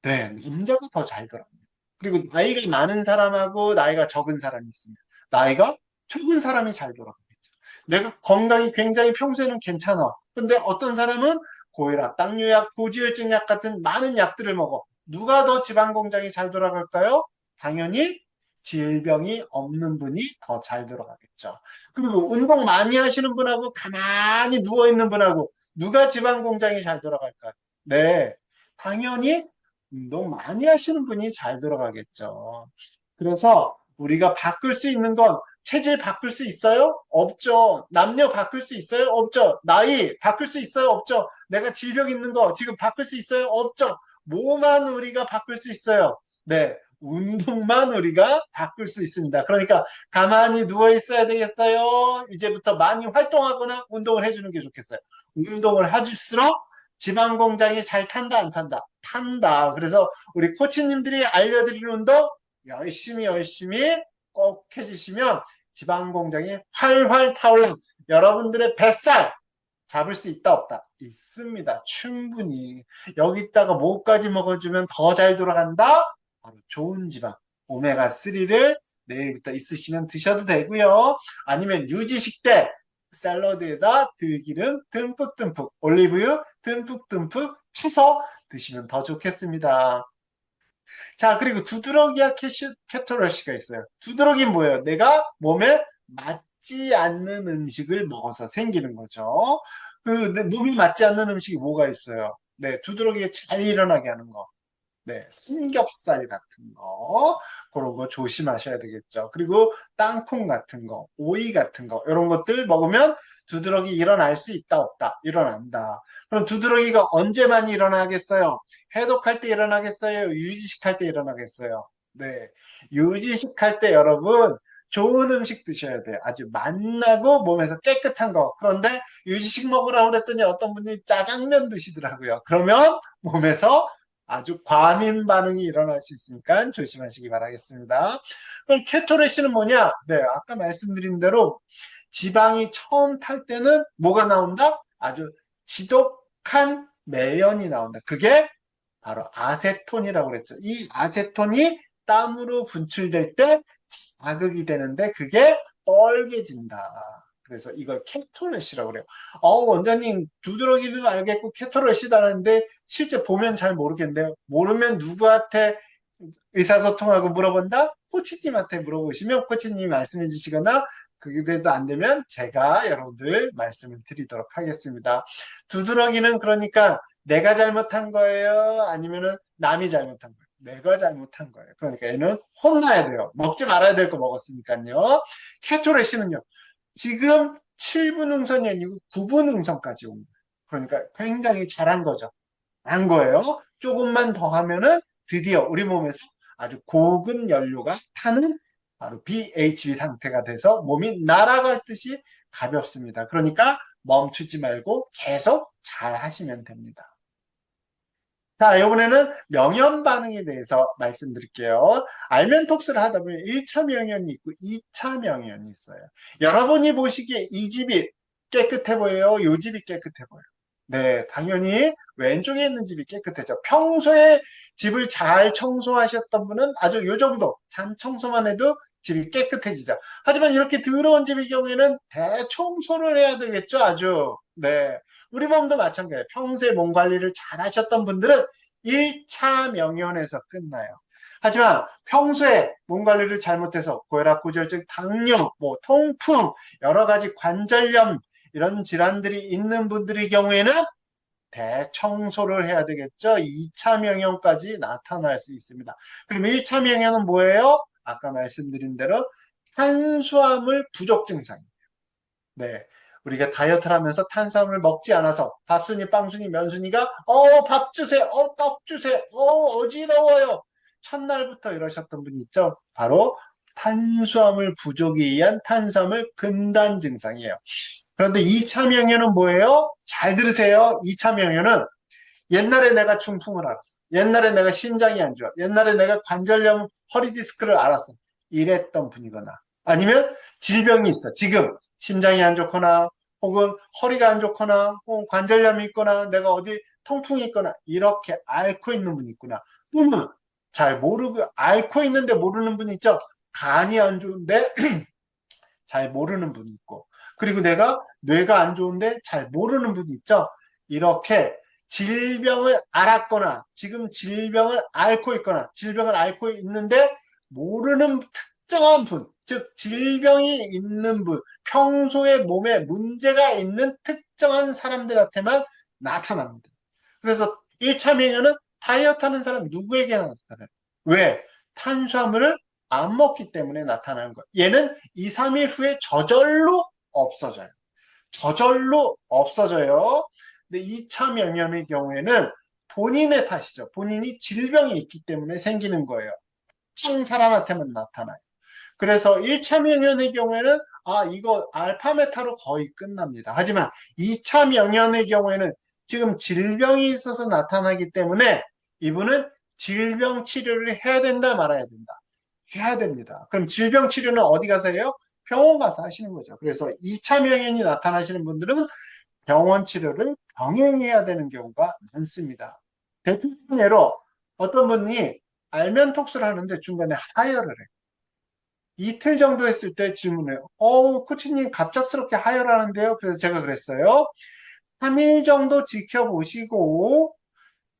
네, 남자가 더 잘 돌아갑니다. 그리고 나이가 많은 사람하고 나이가 적은 사람이 있습니다. 나이가 적은 사람이 잘 돌아가겠죠. 내가 건강이 굉장히 평소에는 괜찮아. 근데 어떤 사람은 고혈압, 당뇨약, 고지혈증 약 같은 많은 약들을 먹어. 누가 더 지방 공장이 잘 돌아갈까요? 당연히 질병이 없는 분이 더 잘 돌아가겠죠. 그리고 운동 많이 하시는 분하고 가만히 누워있는 분하고 누가 지방 공장이 잘 돌아갈까요? 네, 당연히 운동 많이 하시는 분이 잘 돌아가겠죠. 그래서 우리가 바꿀 수 있는 건 체질 바꿀 수 있어요? 없죠. 남녀 바꿀 수 있어요? 없죠. 나이 바꿀 수 있어요? 없죠. 내가 질병 있는 거 지금 바꿀 수 있어요? 없죠. 뭐만 우리가 바꿀 수 있어요? 네, 운동만 우리가 바꿀 수 있습니다. 그러니까 가만히 누워 있어야 되겠어요? 이제부터 많이 활동하거나 운동을 해주는 게 좋겠어요. 운동을 해줄수록 지방 공장이 잘 탄다, 안 탄다? 탄다. 그래서 우리 코치님들이 알려드리는 운동 열심히 꼭 해주시면 지방 공장이 활활 타올라 여러분들의 뱃살 잡을 수 있다, 없다? 있습니다. 충분히. 여기다가 뭐까지 먹어주면 더 잘 돌아간다? 바로 좋은 지방, 오메가3를 내일부터 있으시면 드셔도 되고요. 아니면 유지식 때 샐러드에다 들기름 듬뿍듬뿍, 올리브유 듬뿍듬뿍 쳐서 드시면 더 좋겠습니다. 자, 그리고 두드러기와 케토러시가 있어요. 두드러기는 뭐예요? 내가 몸에 맞지 않는 음식을 먹어서 생기는 거죠. 내 몸이 맞지 않는 음식이 뭐가 있어요? 네, 두드러기가 잘 일어나게 하는 거. 네, 삼겹살 같은 거, 그런 거 조심하셔야 되겠죠. 그리고 땅콩 같은 거, 오이 같은 거, 이런 것들 먹으면 두드러기 일어날 수 있다, 없다? 일어난다. 그럼 두드러기가 언제 많이 일어나겠어요? 해독할 때 일어나겠어요? 유지식할 때 일어나겠어요? 네, 유지식할 때 여러분, 좋은 음식 드셔야 돼요. 아주 맛나고 몸에서 깨끗한 거. 그런데 유지식 먹으라고 그랬더니 어떤 분이 짜장면 드시더라고요. 그러면 몸에서 아주 과민 반응이 일어날 수 있으니까 조심하시기 바라겠습니다. 그럼 케토레시는 뭐냐? 네, 아까 말씀드린 대로 지방이 처음 탈 때는 뭐가 나온다? 아주 지독한 매연이 나온다. 그게 바로 아세톤이라고 그랬죠. 이 아세톤이 땀으로 분출될 때 자극이 되는데 그게 뻘개진다. 그래서 이걸 케토레시라고 그래요. 원장님, 두드러기는 알겠고 케토레시다는데 실제 보면 잘 모르겠는데요. 모르면 누구한테 의사소통하고 물어본다? 코치님한테 물어보시면 코치님이 말씀해 주시거나 그래도 안 되면 제가 여러분들 말씀을 드리도록 하겠습니다. 두드러기는 그러니까 내가 잘못한 거예요? 아니면은 남이 잘못한 거예요? 내가 잘못한 거예요. 그러니까 얘는 혼나야 돼요. 먹지 말아야 될 거 먹었으니까요. 케토레시는요. 지금 7분 응선이 아니고 9분 응선까지 온 거예요. 그러니까 굉장히 잘한 거죠. 한 거예요. 조금만 더 하면은 드디어 우리 몸에서 아주 고급 연료가 타는 바로 BHB 상태가 돼서 몸이 날아갈 듯이 가볍습니다. 그러니까 멈추지 말고 계속 잘 하시면 됩니다. 자, 이번에는 명현 반응에 대해서 말씀드릴게요. 알멘톡스를 하다 보면 1차 명현이 있고 2차 명현이 있어요. 여러분이 보시기에 이 집이 깨끗해 보여요? 이 집이 깨끗해 보여요? 네, 당연히 왼쪽에 있는 집이 깨끗해져. 평소에 집을 잘 청소하셨던 분은 아주 요 정도 잔 청소만 해도 집이 깨끗해지죠. 하지만 이렇게 더러운 집의 경우에는 대청소를 해야 되겠죠, 아주. 네. 우리 몸도 마찬가지예요. 평소에 몸 관리를 잘 하셨던 분들은 1차 명현에서 끝나요. 하지만 평소에 몸 관리를 잘못해서 고혈압, 고지혈증, 당뇨, 뭐 통풍, 여러 가지 관절염 이런 질환들이 있는 분들의 경우에는 대청소를 해야 되겠죠. 2차 명현까지 나타날 수 있습니다. 그럼 1차 명현은 뭐예요? 아까 말씀드린 대로 탄수화물 부족 증상이에요. 네. 우리가 다이어트를 하면서 탄수화물을 먹지 않아서 밥순이, 빵순이, 면순이가 밥 주세요. 떡 주세요. 어지러워요. 첫날부터 이러셨던 분이 있죠. 바로 탄수화물 부족에 의한 탄수화물 금단 증상이에요. 그런데 2차 명현은 뭐예요? 잘 들으세요. 2차 명현은 옛날에 내가 중풍을 알았어. 옛날에 내가 심장이 안 좋아. 옛날에 내가 관절염, 허리 디스크를 알았어. 이랬던 분이거나 아니면 질병이 있어. 지금 심장이 안 좋거나 혹은 허리가 안 좋거나 혹은 관절염이 있거나 내가 어디 통풍이 있거나 이렇게 앓고 있는 분이 있구나. 또는 잘 모르고 앓고 있는데 모르는 분이 있죠. 간이 안 좋은데 잘 모르는 분이 있고 그리고 내가 뇌가 안 좋은데 잘 모르는 분이 있죠. 이렇게 질병을 앓았거나 지금 질병을 앓고 있거나 질병을 앓고 있는데 모르는 특정한 분, 즉 질병이 있는 분, 평소에 몸에 문제가 있는 특정한 사람들한테만 나타납니다. 그래서 1차 명현은 다이어트 하는 사람 누구에게나 나타나요. 왜? 탄수화물을 안 먹기 때문에 나타나는 거예요. 얘는 2, 3일 후에 저절로 없어져요. 저절로 없어져요. 근데 2차 명현의 경우에는 본인의 탓이죠. 본인이 질병이 있기 때문에 생기는 거예요. 특정 사람한테만 나타나요. 그래서 1차 명현의 경우에는 이거 알파메타로 거의 끝납니다. 하지만 2차 명현의 경우에는 지금 질병이 있어서 나타나기 때문에 이분은 질병 치료를 해야 된다 말아야 된다. 해야 됩니다. 그럼 질병 치료는 어디 가서 해요? 병원 가서 하시는 거죠. 그래서 2차 명현이 나타나시는 분들은 병원 치료를 병행해야 되는 경우가 많습니다. 대표적인 예로 어떤 분이 알면톡스를 하는데 중간에 하혈을 해요. 이틀 정도 했을 때 질문해요. 코치님 갑작스럽게 하혈하는데요. 그래서 제가 그랬어요. 3일 정도 지켜보시고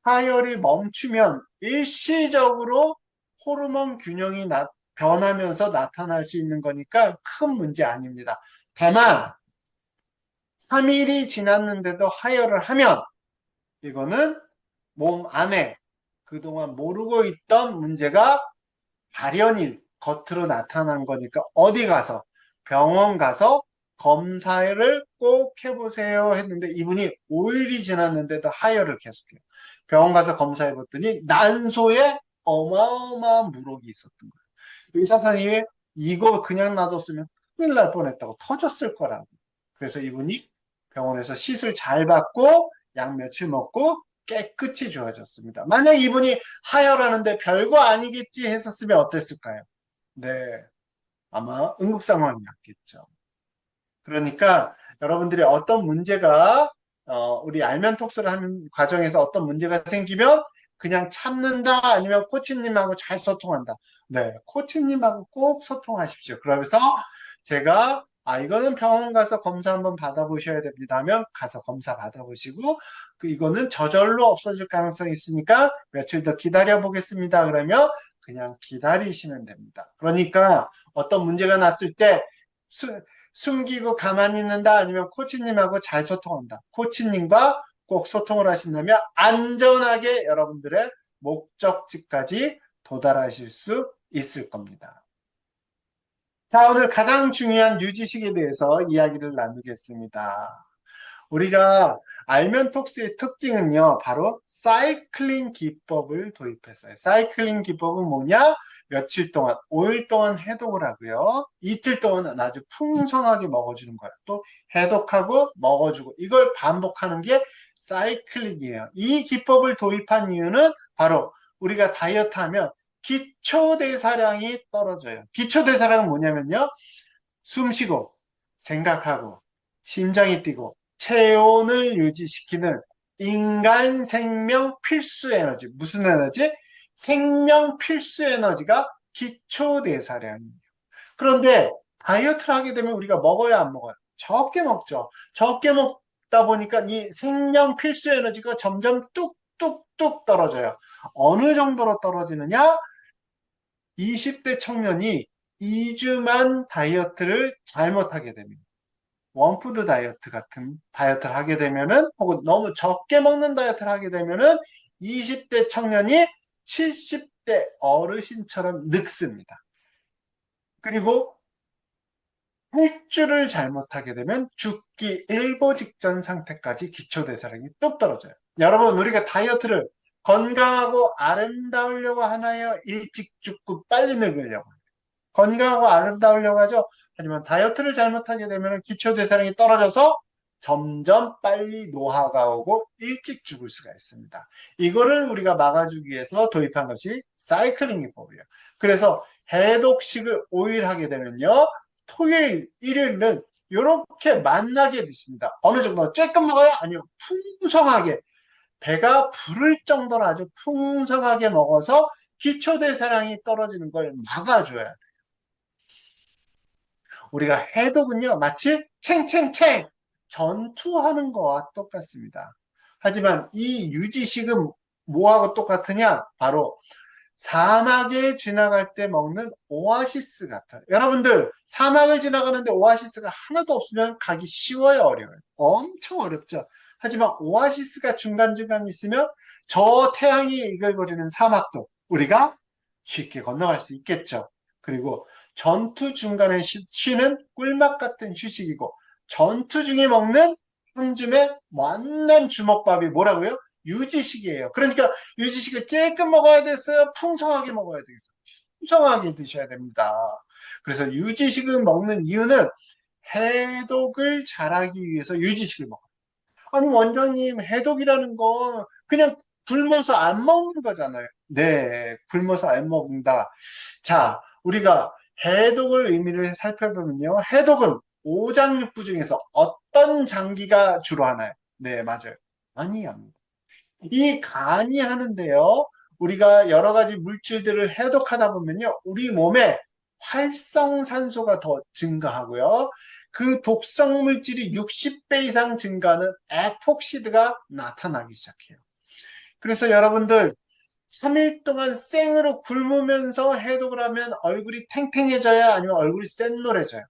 하혈이 멈추면 일시적으로 호르몬 균형이 변하면서 나타날 수 있는 거니까 큰 문제 아닙니다. 다만 3일이 지났는데도 하혈을 하면 이거는 몸 안에 그동안 모르고 있던 문제가 발현이 겉으로 나타난 거니까 어디 가서 병원 가서 검사를 꼭 해보세요 했는데 이분이 5일이 지났는데도 하혈을 계속해요. 병원 가서 검사해 봤더니 난소에 어마어마한 물혹이 있었던 거예요. 의사 선생님이 이거 그냥 놔뒀으면 큰일 날 뻔했다고 터졌을 거라고. 그래서 이분이 병원에서 시술 잘 받고 약 며칠 먹고 깨끗이 좋아졌습니다. 만약 이분이 하혈하는데 별거 아니겠지 했었으면 어땠을까요? 네, 아마 응급 상황이 났겠죠. 그러니까 여러분들이 어떤 문제가 우리 알면 톡스를 하는 과정에서 어떤 문제가 생기면 그냥 참는다 아니면 코치님하고 잘 소통한다. 네, 코치님하고 꼭 소통하십시오. 그러면서 제가 이거는 병원 가서 검사 한번 받아보셔야 됩니다 하면 가서 검사 받아보시고 이거는 저절로 없어질 가능성이 있으니까 며칠 더 기다려 보겠습니다. 그러면 그냥 기다리시면 됩니다. 그러니까 어떤 문제가 났을 때 숨기고 가만히 있는다 아니면 코치님하고 잘 소통한다. 코치님과 꼭 소통을 하신다면 안전하게 여러분들의 목적지까지 도달하실 수 있을 겁니다. 자, 오늘 가장 중요한 유지식에 대해서 이야기를 나누겠습니다. 우리가 알면톡스의 특징은요, 바로 사이클링 기법을 도입했어요. 사이클링 기법은 뭐냐? 며칠 동안, 5일 동안 해독을 하고요. 이틀 동안은 아주 풍성하게 먹어주는 거예요. 또 해독하고 먹어주고 이걸 반복하는 게 사이클링이에요. 이 기법을 도입한 이유는 바로 우리가 다이어트 하면 기초대사량이 떨어져요. 기초대사량은 뭐냐면요. 숨 쉬고 생각하고 심장이 뛰고 체온을 유지시키는 인간 생명 필수 에너지. 무슨 에너지? 생명 필수 에너지가 기초대사량이에요. 그런데 다이어트를 하게 되면 우리가 먹어야 안 먹어요? 적게 먹죠. 적게 먹다 보니까 이 생명 필수 에너지가 점점 뚝뚝뚝 떨어져요. 어느 정도로 떨어지느냐? 20대 청년이 2주만 다이어트를 잘못하게 됩니다. 원푸드 다이어트 같은 다이어트를 하게 되면은 혹은 너무 적게 먹는 다이어트를 하게 되면은 20대 청년이 70대 어르신처럼 늙습니다. 그리고 일주를 잘못하게 되면 죽기 일보 직전 상태까지 기초대사량이 뚝 떨어져요. 여러분, 우리가 다이어트를 건강하고 아름다우려고 하나요? 일찍 죽고 빨리 늙으려고? 건강하고 아름다우려고 하죠. 하지만 다이어트를 잘못하게 되면 기초대사량이 떨어져서 점점 빨리 노화가 오고 일찍 죽을 수가 있습니다. 이거를 우리가 막아주기 위해서 도입한 것이 사이클링 기법이에요. 그래서 해독식을 5일 하게 되면요. 토요일, 일요일은 이렇게 만나게 드십니다. 어느 정도 쬐끔 먹어요? 아니요. 풍성하게 배가 부를 정도로 아주 풍성하게 먹어서 기초대사량이 떨어지는 걸 막아줘야 돼요. 우리가 해독은요, 마치 챙챙챙 전투하는 거와 똑같습니다. 하지만 이 유지식은 뭐하고 똑같으냐? 바로 사막에 지나갈 때 먹는 오아시스 같아요. 여러분들, 사막을 지나가는데 오아시스가 하나도 없으면 가기 쉬워요, 어려워요? 엄청 어렵죠. 하지만 오아시스가 중간중간 있으면 저 태양이 이글거리는 사막도 우리가 쉽게 건너갈 수 있겠죠. 그리고 전투 중간에 쉬는 꿀맛 같은 휴식이고 전투 중에 먹는 한 줌의 완난 주먹밥이 뭐라고요? 유지식이에요. 그러니까 유지식을 쬐끔 먹어야 됐어요? 풍성하게 먹어야 되겠어요? 풍성하게 드셔야 됩니다. 그래서 유지식을 먹는 이유는 해독을 잘하기 위해서 유지식을 먹어요. 아니 원장님 해독이라는 건 그냥 굶어서 안 먹는 거잖아요. 네, 굶어서 안 먹는다. 자, 우리가 해독을 의미를 살펴보면요. 해독은 오장육부 중에서 어떤 장기가 주로 하나요? 네, 맞아요. 간이 합니다. 이 간이 하는데요. 우리가 여러 가지 물질들을 해독하다 보면요. 우리 몸에 활성산소가 더 증가하고요. 그 독성 물질이 60배 이상 증가하는 에폭시드가 나타나기 시작해요. 그래서 여러분들 3일 동안 생으로 굶으면서 해독을 하면 얼굴이 탱탱해져야 아니면 얼굴이 샛노래져요.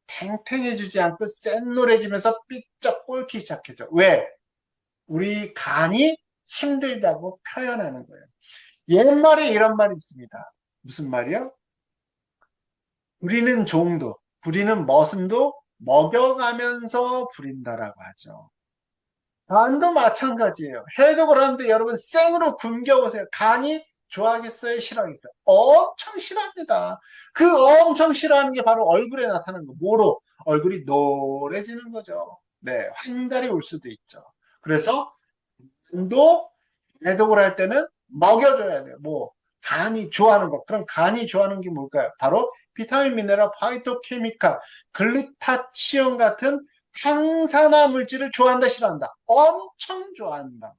탱탱해지지 않고 샛노래지면서 삐쩍 꼴기 시작해져. 왜? 우리 간이 힘들다고 표현하는 거예요. 옛말에 이런 말이 있습니다. 무슨 말이요? 부리는 종도, 부리는 머슴도 먹여가면서 부린다라고 하죠. 간도 마찬가지예요. 해독을 하는데 여러분 생으로 굶겨보세요. 간이 좋아하겠어요? 싫어하겠어요? 엄청 싫어합니다. 그 엄청 싫어하는 게 바로 얼굴에 나타나는 거. 뭐로? 얼굴이 노래지는 거죠. 네, 환달이 올 수도 있죠. 그래서 간도 해독을 할 때는 먹여줘야 돼요. 뭐 간이 좋아하는 것. 그럼 간이 좋아하는 게 뭘까요? 바로 비타민, 미네랄, 파이토케미칼, 글루타치온 같은 항산화 물질을 좋아한다, 싫어한다? 엄청 좋아한다.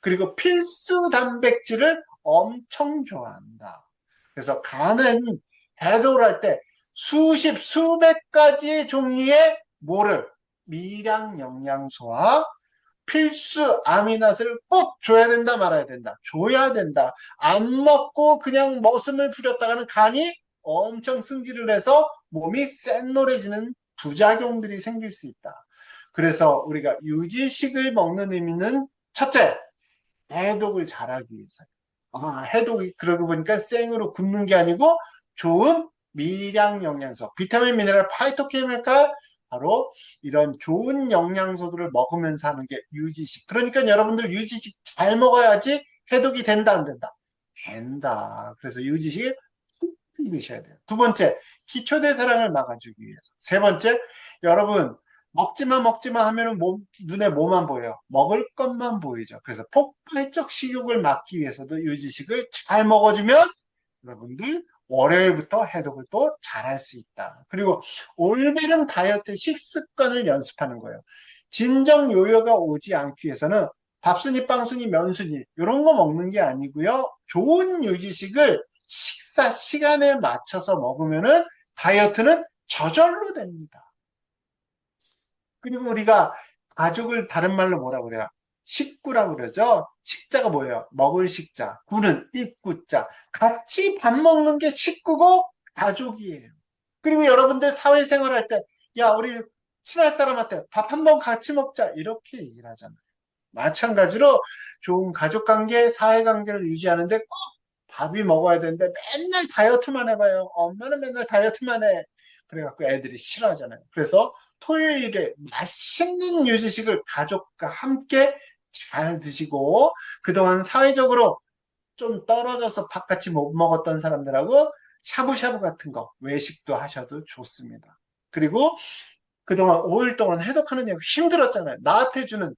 그리고 필수 단백질을 엄청 좋아한다. 그래서 간은 해독을 할 때 수십, 수백 가지 종류의 뭐를 미량 영양소와 필수 아미노아신을 꼭 줘야 된다 말아야 된다. 줘야 된다. 안 먹고 그냥 머슴을 부렸다가는 간이 엄청 승질을 해서 몸이 쎄노래지는 부작용들이 생길 수 있다. 그래서 우리가 유지식을 먹는 의미는 첫째, 해독을 잘하기 위해서. 해독이 그러고 보니까 생으로 굽는 게 아니고 좋은 미량 영양소, 비타민, 미네랄, 파이토케미칼 바로 이런 좋은 영양소들을 먹으면서 하는 게 유지식. 그러니까 여러분들 유지식 잘 먹어야지 해독이 된다, 안 된다? 된다. 그래서 유지식 깊이 드셔야 돼요. 두 번째, 기초대사량을 막아주기 위해서. 세 번째, 여러분 먹지마 하면은 눈에 뭐만 보여요? 먹을 것만 보이죠. 그래서 폭발적 식욕을 막기 위해서도 유지식을 잘 먹어주면 여러분들 월요일부터 해독을 또 잘할 수 있다. 그리고 올바른 다이어트 식습관을 연습하는 거예요. 진정 요요가 오지 않기 위해서는 밥순이, 빵순이, 면순이 이런 거 먹는 게 아니고요. 좋은 유지식을 식사 시간에 맞춰서 먹으면은 다이어트는 저절로 됩니다. 그리고 우리가 가족을 다른 말로 뭐라 그래요? 식구라고 그러죠? 식자가 뭐예요? 먹을 식자. 구는 입구자. 같이 밥 먹는 게 식구고 가족이에요. 그리고 여러분들 사회생활 할 때, 야, 우리 친할 사람한테 밥 한 번 같이 먹자. 이렇게 얘기를 하잖아요. 마찬가지로 좋은 가족 관계, 사회 관계를 유지하는데 꼭 밥이 먹어야 되는데 맨날 다이어트만 해봐요. 엄마는 맨날 다이어트만 해. 그래갖고 애들이 싫어하잖아요. 그래서 토요일에 맛있는 유지식을 가족과 함께 잘 드시고 그동안 사회적으로 좀 떨어져서 밥같이 못 먹었던 사람들하고 샤브샤브 같은 거 외식도 하셔도 좋습니다. 그리고 그동안 5일 동안 해독하는 게 힘들었잖아요. 나한테 주는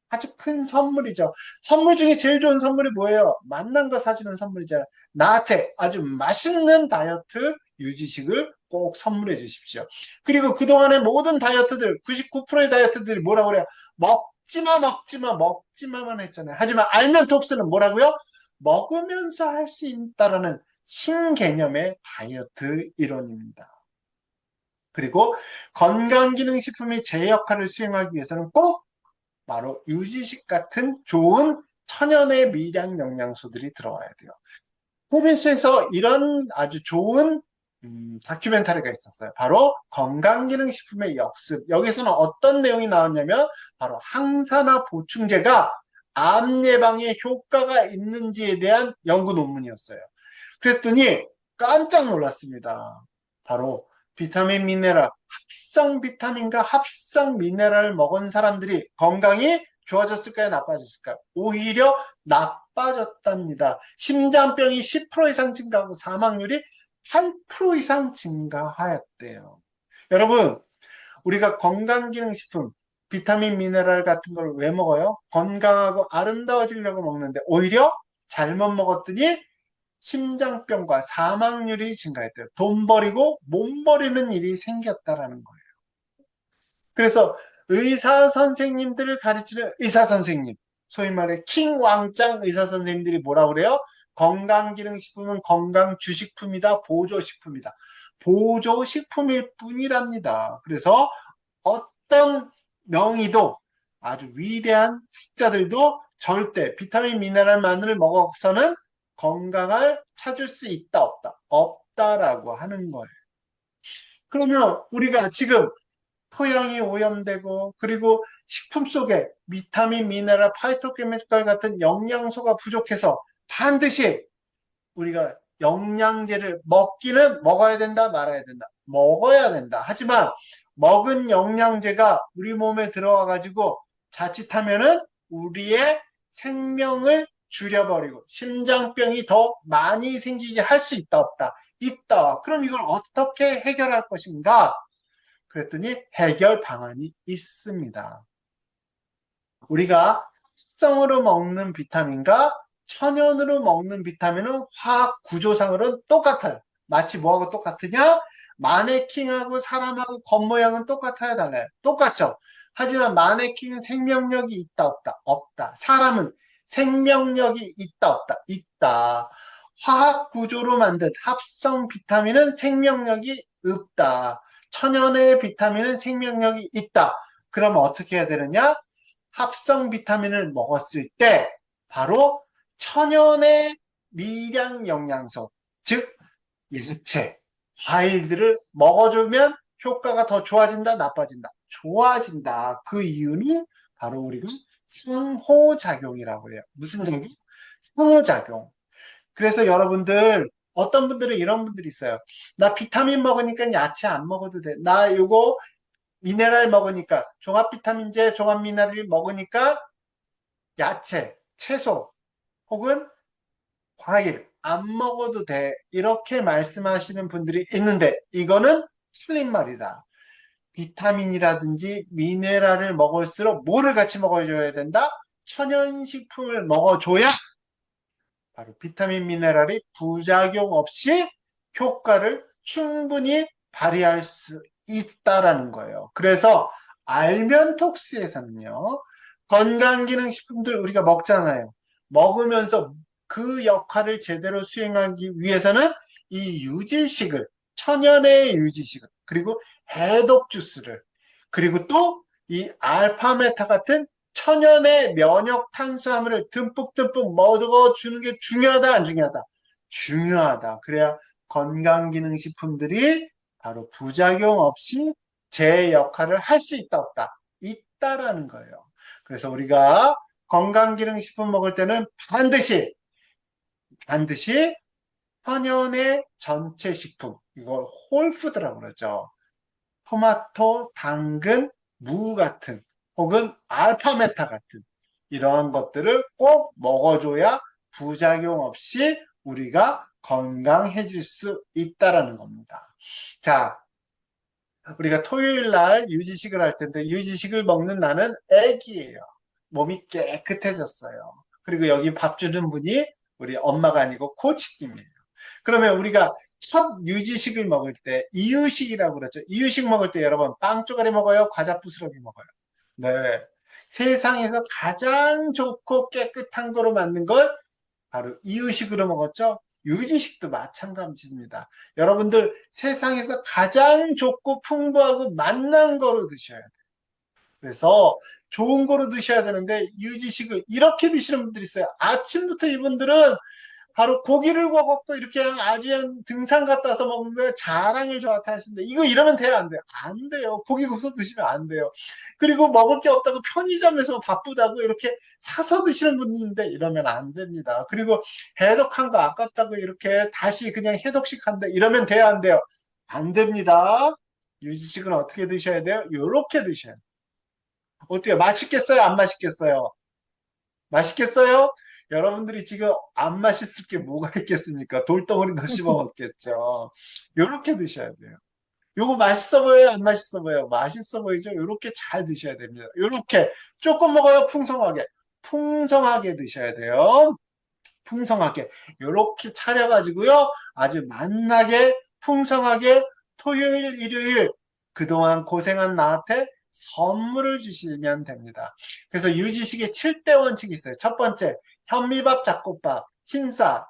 아주 큰 선물이죠. 선물 중에 제일 좋은 선물이 뭐예요? 만난 거 사주는 선물이잖아요. 나한테 아주 맛있는 다이어트 유지식을 꼭 선물해 주십시오. 그리고 그동안의 모든 다이어트들, 99%의 다이어트들이 뭐라고 그래요? 먹지마만 했잖아요. 하지만 알면 독스는 뭐라고요? 먹으면서 할 수 있다라는 신개념의 다이어트 이론입니다. 그리고 건강기능식품이 제 역할을 수행하기 위해서는 꼭 바로 유지식 같은 좋은 천연의 미량 영양소들이 들어와야 돼요. KBS에서 이런 아주 좋은 다큐멘터리가 있었어요. 바로 건강기능식품의 역습. 여기서는 어떤 내용이 나왔냐면 바로 항산화 보충제가 암 예방에 효과가 있는지에 대한 연구 논문이었어요. 그랬더니 깜짝 놀랐습니다. 바로 비타민, 미네랄, 합성 비타민과 합성 미네랄을 먹은 사람들이 건강이 좋아졌을까요? 나빠졌을까요? 오히려 나빠졌답니다. 심장병이 10% 이상 증가하고 사망률이 8% 이상 증가하였대요. 여러분, 우리가 건강기능식품, 비타민, 미네랄 같은 걸 왜 먹어요? 건강하고 아름다워지려고 먹는데 오히려 잘못 먹었더니 심장병과 사망률이 증가했대요. 돈 버리고 몸 버리는 일이 생겼다라는 거예요. 그래서 의사 선생님들을 가르치는 의사 선생님, 소위 말해 킹 왕짱 의사 선생님들이 뭐라 그래요? 건강기능식품은 건강주식품이다, 보조식품이다. 보조식품일 뿐이랍니다. 그래서 어떤 명의도 아주 위대한 학자들도 절대 비타민 미네랄만을 먹어서는 건강을 찾을 수 있다, 없다? 없다라고 하는 거예요. 그러면 우리가 지금 토양이 오염되고 그리고 식품 속에 비타민, 미네랄, 파이토케미칼 같은 영양소가 부족해서 반드시 우리가 영양제를 먹기는 먹어야 된다, 말아야 된다. 먹어야 된다. 하지만 먹은 영양제가 우리 몸에 들어와 가지고 자칫하면은 우리의 생명을 줄여버리고 심장병이 더 많이 생기게 할 수 있다, 없다? 있다. 그럼 이걸 어떻게 해결할 것인가? 그랬더니 해결 방안이 있습니다. 우리가 합성으로 먹는 비타민과 천연으로 먹는 비타민은 화학 구조상으로는 똑같아요. 마치 뭐하고 똑같으냐? 마네킹하고 사람하고 겉모양은 똑같아야 달라요. 똑같죠? 하지만 마네킹은 생명력이 있다, 없다? 없다. 사람은 생명력이 있다, 없다? 있다. 화학 구조로 만든 합성 비타민은 생명력이 없다. 천연의 비타민은 생명력이 있다. 그러면 어떻게 해야 되느냐? 합성 비타민을 먹었을 때 바로 천연의 미량 영양소, 즉 야채, 과일들을 먹어주면 효과가 더 좋아진다, 나빠진다? 좋아진다. 그 이유는 바로 우리가 상호작용이라고 해요. 무슨 작용? 상호작용. 그래서 여러분들 어떤 분들은 이런 분들이 있어요. 나 비타민 먹으니까 야채 안 먹어도 돼. 나 이거 미네랄 먹으니까 종합 비타민제, 종합 미네랄 먹으니까 야채, 채소 혹은 과일 안 먹어도 돼. 이렇게 말씀하시는 분들이 있는데 이거는 틀린 말이다. 비타민이라든지 미네랄을 먹을수록 뭐를 같이 먹어줘야 된다? 천연식품을 먹어줘야 바로 비타민 미네랄이 부작용 없이 효과를 충분히 발휘할 수 있다라는 거예요. 그래서 알면톡스에서는요, 건강기능식품들 우리가 먹잖아요. 먹으면서 그 역할을 제대로 수행하기 위해서는 이 유지식을, 천연의 유지식을, 그리고 해독 주스를, 그리고 또 이 알파메타 같은 천연의 면역 탄수화물을 듬뿍듬뿍 먹어주는 게 중요하다, 안 중요하다? 중요하다. 그래야 건강기능식품들이 바로 부작용 없이 제 역할을 할 수 있다, 없다? 있다라는 거예요. 그래서 우리가 건강기능식품 먹을 때는 반드시 천연의 전체 식품, 이걸 홀푸드라고 그러죠. 토마토, 당근, 무 같은 혹은 알파메타 같은 이러한 것들을 꼭 먹어줘야 부작용 없이 우리가 건강해질 수 있다라는 겁니다. 자, 우리가 토요일 날 유지식을 할 텐데 유지식을 먹는 나는 애기예요. 몸이 깨끗해졌어요. 그리고 여기 밥 주는 분이 우리 엄마가 아니고 코치님이에요. 그러면 우리가 첫 유지식을 먹을 때 이유식이라고 그러죠. 이유식 먹을 때 여러분 빵 쪼가리 먹어요? 과자 부스러기 먹어요? 네. 세상에서 가장 좋고 깨끗한 거로 만든 걸 바로 이유식으로 먹었죠. 유지식도 마찬가지입니다. 여러분들 세상에서 가장 좋고 풍부하고 맛난 거로 드셔야 돼요. 그래서 좋은 거로 드셔야 되는데 유지식을 이렇게 드시는 분들이 있어요. 아침부터 이분들은 바로 고기를 먹었고 이렇게 아주한 등산 갔다 와서 먹는데 자랑을 저한테 하시는데 이거 이러면 돼요, 안 돼요? 안 돼요. 고기 구워서 드시면 안 돼요. 그리고 먹을 게 없다고 편의점에서 바쁘다고 이렇게 사서 드시는 분인데 이러면 안 됩니다. 그리고 해독한 거 아깝다고 이렇게 다시 그냥 해독식 한다 이러면 돼요, 안 돼요? 안 됩니다. 유지식은 어떻게 드셔야 돼요? 요렇게 드셔야 돼요. 어때요? 맛있겠어요? 안 맛있겠어요? 맛있겠어요? 여러분들이 지금 안 맛있을 게 뭐가 있겠습니까? 돌덩어리 더 씹어 먹겠죠. 요렇게 드셔야 돼요. 요거 맛있어 보여요? 안 맛있어 보여요? 맛있어 보이죠? 요렇게 잘 드셔야 됩니다. 요렇게 조금 먹어요? 풍성하게. 풍성하게 드셔야 돼요. 풍성하게. 요렇게 차려가지고요. 아주 맛나게 풍성하게 토요일, 일요일 그동안 고생한 나한테 선물을 주시면 됩니다. 그래서 유지식의 7대 원칙이 있어요. 첫 번째, 현미밥, 잡곡밥, 흰밥.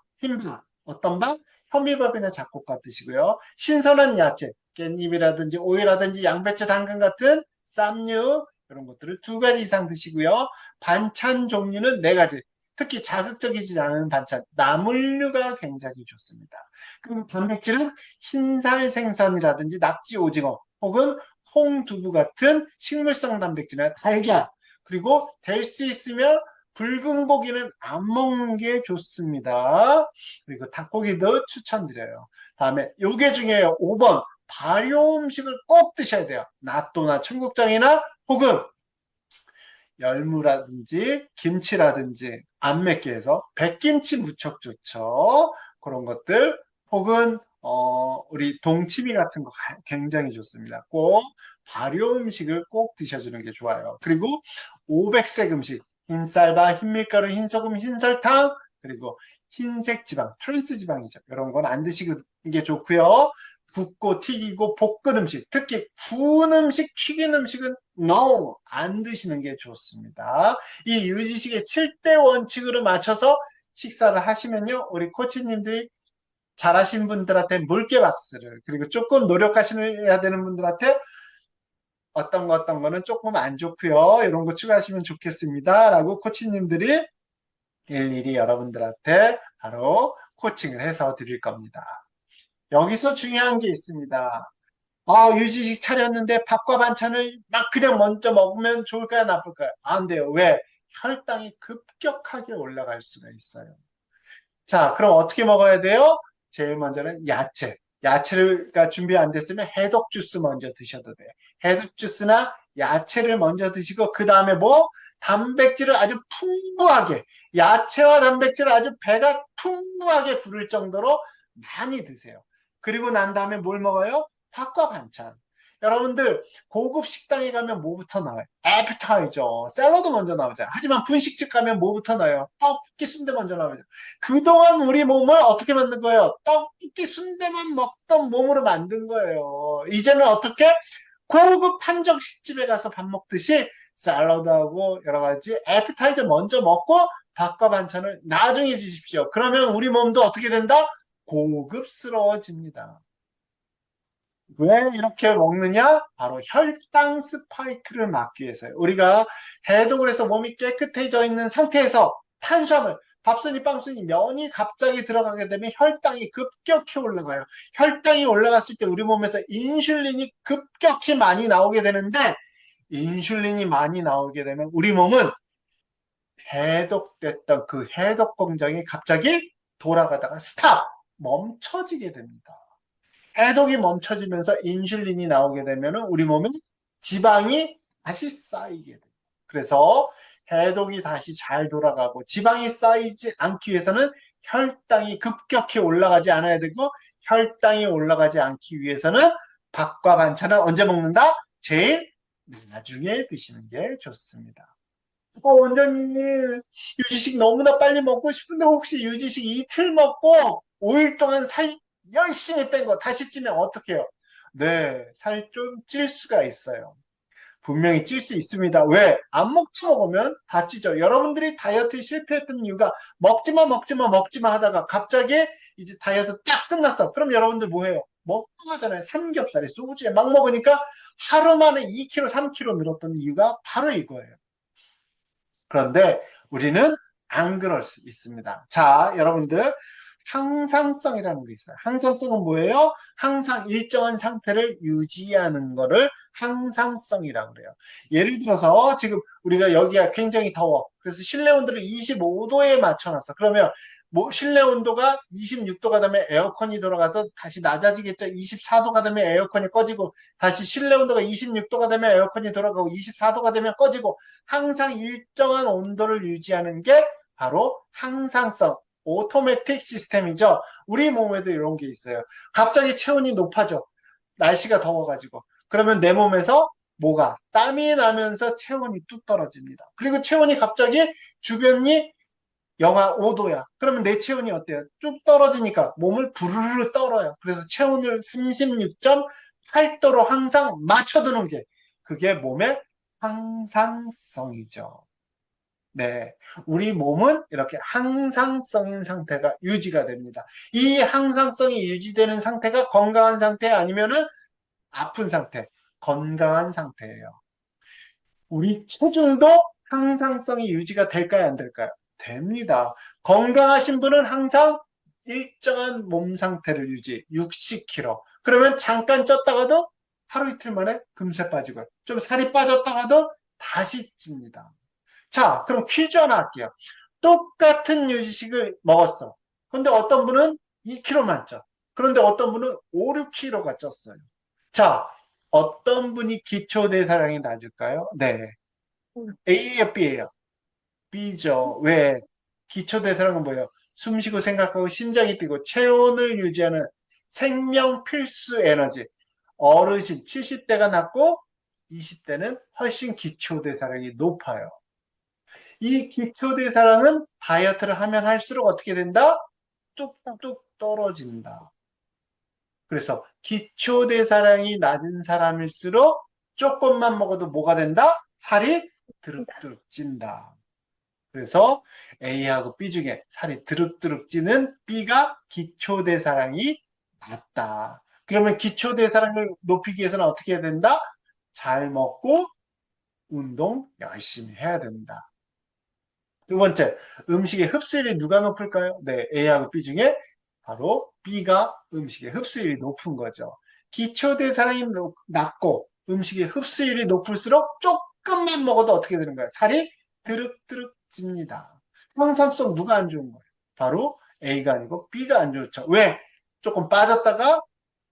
어떤 밥? 현미밥이나 잡곡밥 드시고요. 신선한 야채, 깻잎이라든지 오이라든지 양배추, 당근 같은 쌈류 이런 것들을 2가지 이상 드시고요. 반찬 종류는 4가지. 특히 자극적이지 않은 반찬, 나물류가 굉장히 좋습니다. 그리고 단백질은 흰살 생선이라든지 낙지 오징어 혹은 홍두부 같은 식물성 단백질이나 달걀, 그리고 될 수 있으면 붉은 고기는 안 먹는 게 좋습니다. 그리고 닭고기도 추천드려요. 다음에 요게 중요해요. 5번 발효 음식을 꼭 드셔야 돼요. 낫또나 청국장이나 혹은 열무라든지 김치라든지 안 맵게 해서 백김치 무척 좋죠. 그런 것들 혹은 우리 동치미 같은 거 굉장히 좋습니다. 꼭 발효 음식을 꼭 드셔주는 게 좋아요. 그리고 500색 음식 흰쌀밥, 흰밀가루, 흰소금, 흰설탕 그리고 흰색 지방, 트랜스 지방이죠. 이런 건 안 드시는 게 좋고요. 굽고 튀기고 볶은 음식, 특히 구운 음식, 튀긴 음식은 no, 안 드시는 게 좋습니다. 이 유지식의 7대 원칙으로 맞춰서 식사를 하시면요, 우리 코치님들이 잘하신 분들한테 물개 박스를, 그리고 조금 노력하셔야 되는 분들한테 어떤 거는 조금 안 좋고요. 이런 거 추가하시면 좋겠습니다. 라고 코치님들이 일일이 여러분들한테 바로 코칭을 해서 드릴 겁니다. 여기서 중요한 게 있습니다. 유지식 차렸는데 밥과 반찬을 막 그냥 먼저 먹으면 좋을까요, 나쁠까요? 안 돼요. 왜? 혈당이 급격하게 올라갈 수가 있어요. 자, 그럼 어떻게 먹어야 돼요? 제일 먼저는 야채. 야채가 준비 안 됐으면 해독 주스 먼저 드셔도 돼요. 해독 주스나 야채를 먼저 드시고, 그 다음에 뭐? 단백질을 아주 풍부하게, 야채와 단백질을 아주 배가 풍부하게 부를 정도로 많이 드세요. 그리고 난 다음에 뭘 먹어요? 밥과 반찬. 여러분들, 고급 식당에 가면 뭐부터 나와요? 애프타이저, 샐러드 먼저 나오죠. 하지만 분식집 가면 뭐부터 나와요? 떡볶이 순대 먼저 나오죠. 그동안 우리 몸을 어떻게 만든 거예요? 떡볶이 순대만 먹던 몸으로 만든 거예요. 이제는 어떻게? 고급 한정식집에 가서 밥 먹듯이 샐러드하고 여러 가지 애프타이저 먼저 먹고 밥과 반찬을 나중에 주십시오. 그러면 우리 몸도 어떻게 된다? 고급스러워집니다. 왜 이렇게 먹느냐? 바로 혈당 스파이크를 막기 위해서요. 우리가 해독을 해서 몸이 깨끗해져 있는 상태에서 탄수화물, 밥순이, 빵순이, 면이 갑자기 들어가게 되면 혈당이 급격히 올라가요. 혈당이 올라갔을 때 우리 몸에서 인슐린이 급격히 많이 나오게 되는데 인슐린이 많이 나오게 되면 우리 몸은 해독됐던 그 해독 공장이 갑자기 돌아가다가 스탑! 멈춰지게 됩니다. 해독이 멈춰지면서 인슐린이 나오게 되면 우리 몸에 지방이 다시 쌓이게 돼요. 그래서 해독이 다시 잘 돌아가고 지방이 쌓이지 않기 위해서는 혈당이 급격히 올라가지 않아야 되고 혈당이 올라가지 않기 위해서는 밥과 반찬을 언제 먹는다? 제일 나중에 드시는 게 좋습니다. 원장님, 유지식 너무나 빨리 먹고 싶은데 혹시 유지식 이틀 먹고 5일 동안 살 열심히 뺀 거 다시 찌면 어떡해요? 네, 살 좀 찔 수가 있어요. 분명히 찔 수 있습니다. 왜? 안 먹지 먹으면 다 찌죠. 여러분들이 다이어트에 실패했던 이유가 먹지마 하다가 갑자기 이제 다이어트 딱 끝났어. 그럼 여러분들 뭐 해요? 먹방하잖아요. 삼겹살에 소주에 막 먹으니까 하루 만에 2kg, 3kg 늘었던 이유가 바로 이거예요. 그런데 우리는 안 그럴 수 있습니다. 자, 여러분들 항상성이라는 게 있어요. 항상성은 뭐예요? 항상 일정한 상태를 유지하는 거를 항상성이라고 그래요. 예를 들어서 지금 우리가 여기가 굉장히 더워. 그래서 실내 온도를 25도에 맞춰놨어. 그러면 뭐 실내 온도가 26도가 되면 에어컨이 돌아가서 다시 낮아지겠죠. 24도가 되면 에어컨이 꺼지고 다시 실내 온도가 26도가 되면 에어컨이 돌아가고 24도가 되면 꺼지고 항상 일정한 온도를 유지하는 게 바로 항상성. 오토매틱 시스템이죠. 우리 몸에도 이런 게 있어요. 갑자기 체온이 높아져. 날씨가 더워가지고. 그러면 내 몸에서 뭐가? 땀이 나면서 체온이 뚝 떨어집니다. 그리고 체온이 갑자기 주변이 영하 5도야. 그러면 내 체온이 어때요? 쭉 떨어지니까 몸을 부르르 떨어요. 그래서 체온을 36.8도로 항상 맞춰두는 게 그게 몸의 항상성이죠. 네. 우리 몸은 이렇게 항상성인 상태가 유지가 됩니다. 이 항상성이 유지되는 상태가 건강한 상태 아니면은 아픈 상태, 건강한 상태예요. 우리 체중도 항상성이 유지가 될까요, 안 될까요? 됩니다. 건강하신 분은 항상 일정한 몸 상태를 유지, 60kg. 그러면 잠깐 쪘다가도 하루 이틀 만에 금세 빠지고요. 좀 살이 빠졌다가도 다시 찝니다. 자, 그럼 퀴즈 하나 할게요. 똑같은 유지식을 먹었어. 근데 어떤 분은 2kg만 쪄. 그런데 어떤 분은 5, 6kg가 쪘어요. 자, 어떤 분이 기초대사량이 낮을까요? 네. A예요, B예요? B죠. 왜? 기초대사량은 뭐예요? 숨쉬고 생각하고 심장이 뛰고 체온을 유지하는 생명 필수 에너지. 어르신 70대가 낮고 20대는 훨씬 기초대사량이 높아요. 이 기초대사량은 다이어트를 하면 할수록 어떻게 된다? 뚝뚝 떨어진다. 그래서 기초대사량이 낮은 사람일수록 조금만 먹어도 뭐가 된다? 살이 드륵드륵 찐다. 그래서 A하고 B 중에 살이 드륵드륵 찌는 B가 기초대사량이 낮다. 그러면 기초대사량을 높이기 위해서는 어떻게 해야 된다? 잘 먹고 운동 열심히 해야 된다. 두 번째, 음식의 흡수율이 누가 높을까요? 네, A하고 B 중에 바로 B가 음식의 흡수율이 높은 거죠. 기초대사량이 낮고 음식의 흡수율이 높을수록 조금만 먹어도 어떻게 되는 거예요? 살이 드륵드륵 찝니다. 항상성 누가 안 좋은 거예요? 바로 A가 아니고 B가 안 좋죠. 왜? 조금 빠졌다가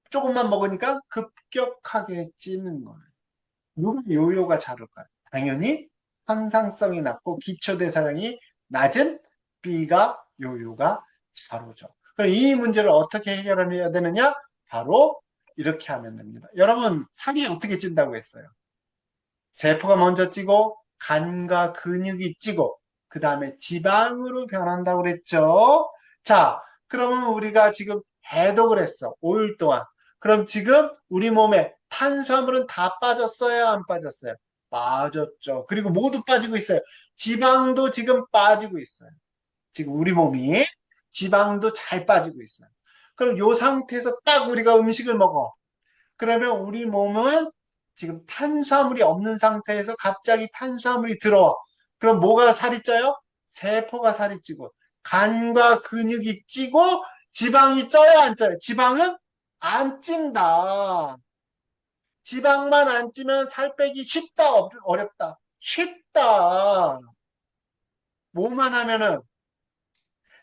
조금만 먹으니까 급격하게 찌는 거예요. 누가 요요가 잘 올까요? 당연히 항상성이 낮고 기초대사량이 낮은 B가 요요가 잘 오죠. 그럼 이 문제를 어떻게 해결해야 되느냐? 바로 이렇게 하면 됩니다. 여러분, 살이 어떻게 찐다고 했어요? 세포가 먼저 찌고 간과 근육이 찌고 그 다음에 지방으로 변한다고 그랬죠. 자, 그러면 우리가 지금 해독을 했어. 5일 동안. 그럼 지금 우리 몸에 탄수화물은 다 빠졌어요? 안 빠졌어요? 빠졌죠. 그리고 모두 빠지고 있어요. 지방도 지금 빠지고 있어요. 지금 우리 몸이 지방도 잘 빠지고 있어요. 그럼 이 상태에서 딱 우리가 음식을 먹어. 그러면 우리 몸은 지금 탄수화물이 없는 상태에서 갑자기 탄수화물이 들어와. 그럼 뭐가 살이 쪄요? 세포가 살이 찌고, 간과 근육이 찌고, 지방이 쪄요, 안 쪄요? 지방은 안 찐다. 지방만 안 찌면 살 빼기 쉽다, 어렵다? 쉽다. 뭐만 하면은,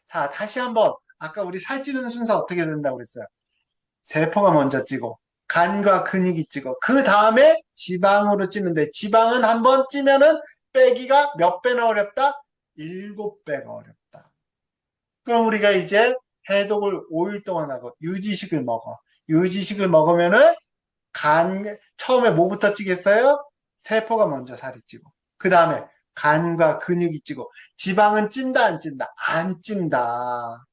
자, 다시 한번, 아까 우리 살찌는 순서 어떻게 된다고 그랬어요? 세포가 먼저 찌고 간과 근육이 찌고 그 다음에 지방으로 찌는데 지방은 한 번 찌면은 빼기가 몇 배나 어렵다? 7배가 어렵다. 그럼 우리가 이제 해독을 5일 동안 하고 유지식을 먹어. 유지식을 먹으면은 처음에 뭐부터 찌겠어요? 세포가 먼저 살이 찌고 그 다음에 간과 근육이 찌고 지방은 찐다 안 찐다? 안 찐다.